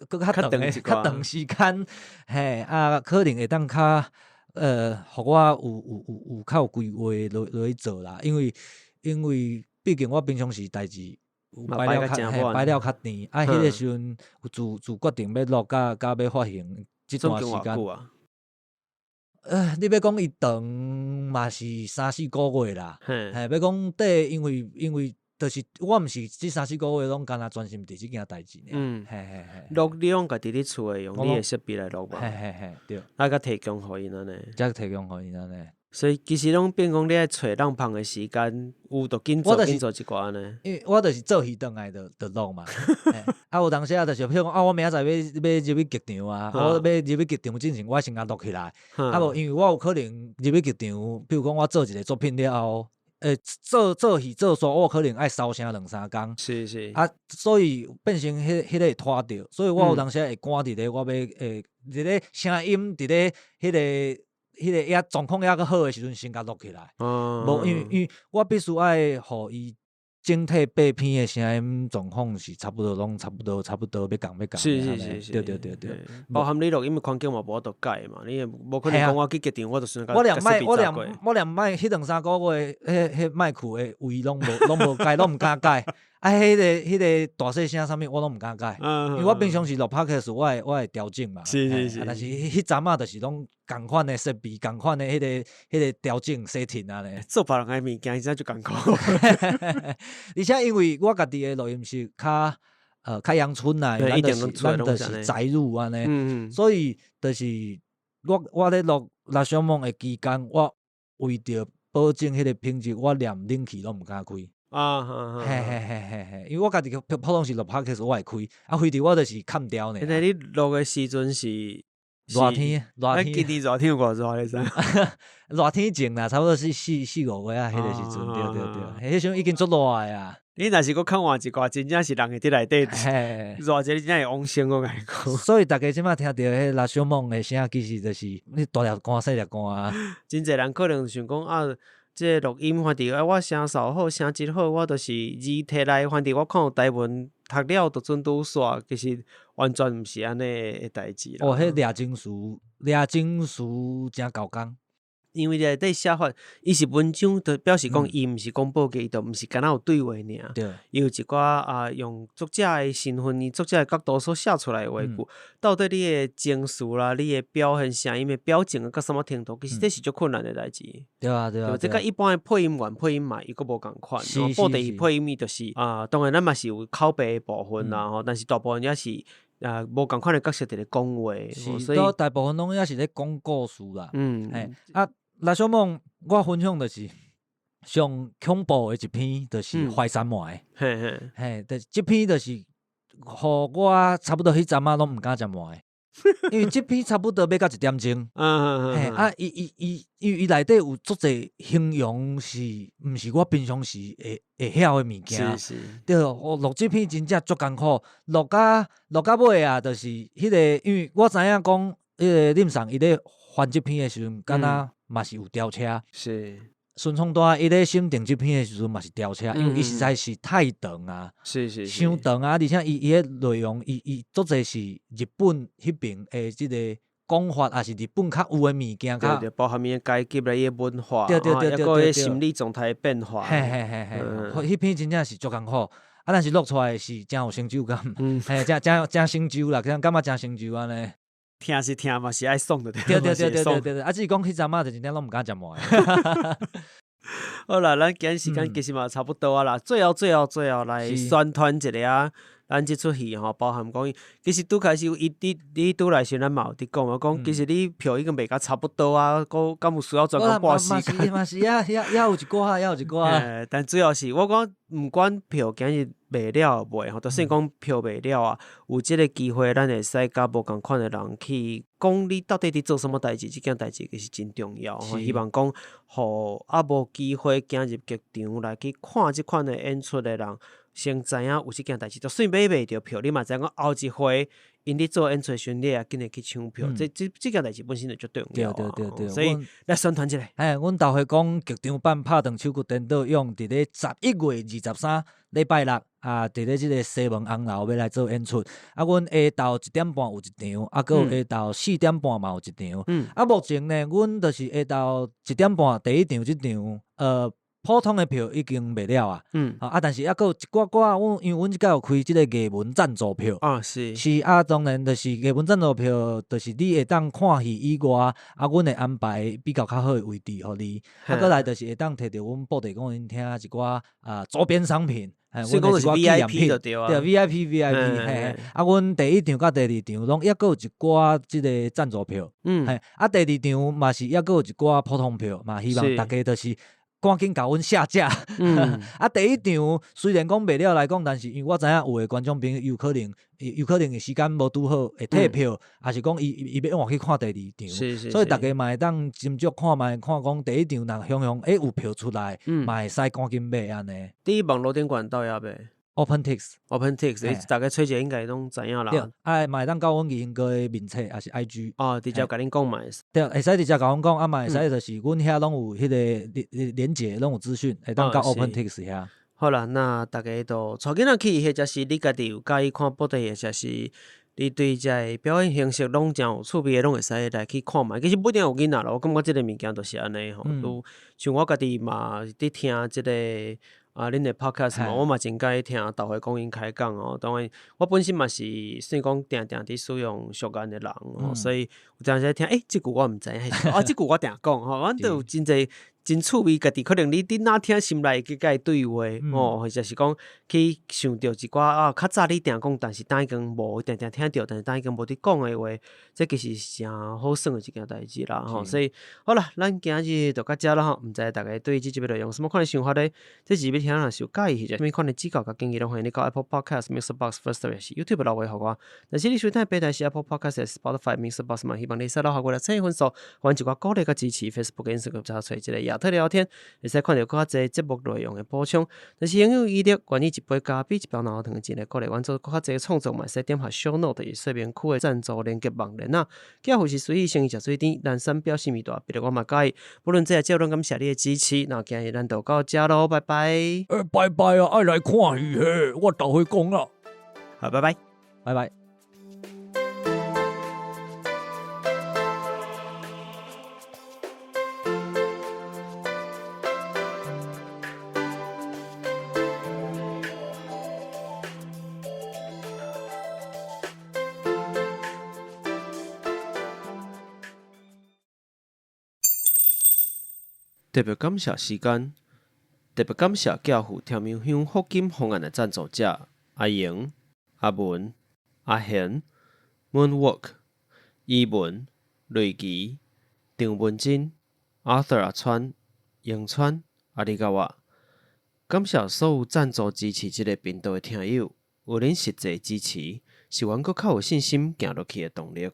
搁较长时间，可能会当较互我有较有规划落去做啦。因为毕竟我平常时代志排了较长，迄个时阵自决定要录甲要发行这段时间。你要讲伊长嘛是3-4个月啦，要讲短，因为。就是我毋是这3-4个月拢干那专心伫即件代志呢。录你拢家己伫厝诶，用你诶设备来录吧。对。甲提供互因安尼。才提供互因安尼。所以其实拢变讲你爱找人芳诶时间，有就紧做一寡安尼。因为我就是做戏转来就录嘛。有当时就是譬如讲我明仔载要入去剧场啊，我要入去剧场之前，我先甲录起来。无因为我有可能入去剧场，譬如讲我做一个作品了后。做戏做煞，我可能爱烧声2-3工，是所以变成迄个会拖着，所以我有当时会赶伫咧，我要伫咧声音伫咧迄个也状况也较好诶时阵，先甲录起来。无因为我必须爱互伊整体8篇的声音状况是差不多要共。是，对。包含你录音的环境嘛，无法度改嘛，你也无可能讲我去剧场，我就算我连卖迄2-3个月，迄麦克的位拢无改，拢毋敢改。迄个大细声啥物我拢毋敢改，因为我平常时录 podcast 我会调整嘛。是。但是迄阵仔就是拢共款的设备，共款的迄个调整 setting 啊咧。做别人的物件，真就共款。而且因为我家己的录音室较阳春啊，咱就是宅入安尼，所以就是我咧录《小梦》的期间，我为着保证迄个品质，我连冷气拢毋敢开。因为我家己普通是录 podcast 我会开，开着我就是砍掉呢。现在你录的时阵是热天，今年热天有偌热你知？热天前啦，差不多是4-5月啊，迄个时阵，对，迄时阵已经足热啊。你若是搁看换一寡，真正是人会伫内底热者，真正会往生我甲你讲。所以大家即摆听到迄《小梦》的声，其实就是你大粒汗、细粒汗啊。真侪人可能想讲这录音反正我声扫好，声质好，我就是字摕来，反正我看有台文读了就准拄煞，其实完全毋是安尼的代志啦。迄掠情绪真够工。因为内底写法，伊是文章，就表示讲伊毋是讲报记，就毋是敢若有对话尔。对，伊有一寡用作者的身份、以作者的角度所写出来的话句，到底你的情绪啦、你的表现声音的表情到什么程度，其实这是足困难的代志。对啊，对啊，这甲一般的配音员配音嘛，伊佫无共款。布袋戏配音就是当然咱嘛是有拷贝的部分啦，但是大部分也是无共款的角色伫咧讲话，所以大部分拢也是咧讲故事啦。来小梦，我分享就是上恐怖的一篇，就是怀山糜。这篇就是互我差不多迄阵仔拢毋敢食糜，因为这篇差不多要到1点钟。伊内底有足侪形容是，毋是我平常时会晓的物件。是。对，录这篇真正足艰苦，录到尾啊，就是迄个，因为我知影讲，林尚伊咧翻这篇的时阵，敢若嘛是有吊车。是。孙聪大伊咧审定这篇的时阵嘛是吊车，因为伊实在是太长啊，伤长啊，而且伊的内容，伊足侪是日本迄边的即个讲法，也是日本较有的物件，对，包含伊的阶级啦，伊的文化，对，抑个伊心理状态的变化，嘿，迄篇真正是足艰苦，但是录出来是真有成就感，真成就啦，感觉真成就安尼。听是听嘛，是爱爽的。对，只是讲迄阵仔就真正拢毋敢食糜。好啦，咱今日时间其实嘛差不多啊啦，最后来宣传一下咱即出戏吼，包含讲，其实拄开始你拄来时咱嘛有伫讲其实你票已经卖甲差不多啊，敢有需要转到半时间？嘛是也有一寡。但主要是我讲，毋管票今日卖了袂吼，就算讲票卖了啊，有即个机会，咱会使甲无共款的人去讲你到底伫做什么代志，即件代志其实真重要。希望讲，互无机会进入剧场来去看即款的演出的人。先知影有即件代志，就算买袂着票，你嘛知影讲后一回因咧做演出时，你也紧来去抢票。这件代志本身就足重要。对，所以来宣传一下。阮头会讲剧场版拍断手骨颠倒用伫咧11月23礼拜六伫咧即个西门红楼要来做演出。阮下昼1点半有一场，搁有下晝4点半嘛有一場。目前呢，阮就是下晝1點半第一場即場，普通的票已經賣了啊，但是抑閣有一寡，因為阮即擺有開即個藝文贊助票，是當然就是藝文贊助票，就是你會當看戲以外，阮會安排比較較好的位置互你，閣來就是會當摕到阮布袋講因聽一寡周邊商品，所以講就是 VIP 就對啊，對 VIP，阮第一場甲第二場攏抑閣有一寡即個贊助票，第二場嘛是抑閣有一寡普通票嘛，希望大家就是趕緊甲阮下架。第一場雖然講賣了來講，但是因為我知影有誒觀眾朋友有可能時間無拄好會退票，還是講伊要往去看第二場，所以大家嘛會當斟酌看覓看講第一場若雄有票出來，嘛會使趕緊買安尼。第一網絡頂管道也買。OpenTix，大家吹者應該攏知影啦。嘛會當到阮義興哥誒面冊，也是 IG。直接甲恁講嘛。對，會使直接甲阮講，嘛會使就是阮遐攏有迄個連結，攏有資訊，會當到 OpenTix 遐。好啦，那大家都帶囡仔去，或者是你家己有介意看布袋戲，或者是你對這個表演形式攏真有趣味的，攏會使來去看嘛。其實不一定有囡仔啦，我感覺即個物件就是安尼吼。像我家己嘛，伫聽即個。恁的 podcast 嘛，我嘛真介意聽導會講因開講哦。當然，我本身嘛是算講定佇使用俗眼的人所以有陣時聽，即句我毋知影，即句我定講吼，阮都有真濟真趣味，家己可能你哪聽心內去甲伊對話或者是講去想到一寡較早你定講，但是當已經無定聽到，但是當已經無佇講的話，這其實是真好耍的一件代誌啦所以好啦，咱今日就到這啦毋知大家對即集內容什麼款的想法呢？這集要聽若是有介意，或者咩款的指教甲建議，都歡迎你到 Apple Podcast、Mixerbox、Firstory 是 YouTube 留言互我。但是你收聽的平台是 Apple Podcast、Spotify、Mixerbox 嘛，希望你使留下我來寫分數，還一寡鼓勵甲支持 Facebook、Instagram 找找一個亞特聊天，會使看到較濟節目內容的補充。但是朋友意力願意一杯咖啡、一包濃湯錢來鼓勵阮做較濟創作嘛，使點下 show note 與說明區的贊助連結網鏈啊。假如是隨意生意食水甜，人生表示味大，別個我嘛介意。不論這節目感謝你的支持，那今日咱就到這咯，拜拜。拜拜啊！愛來看戲嘿，我就去講啦。好，拜拜，拜拜。特别感谢时间，特别感谢教父天明乡福金方案的赞助者阿莹、阿文、阿贤、Moonwalk、伊文、瑞奇、张文珍、Arthur 阿川、永川、阿里嘎哇。感谢所有赞助支持这个频道的听友，有恁实际支持，是阮搁较有信心行落去的动力。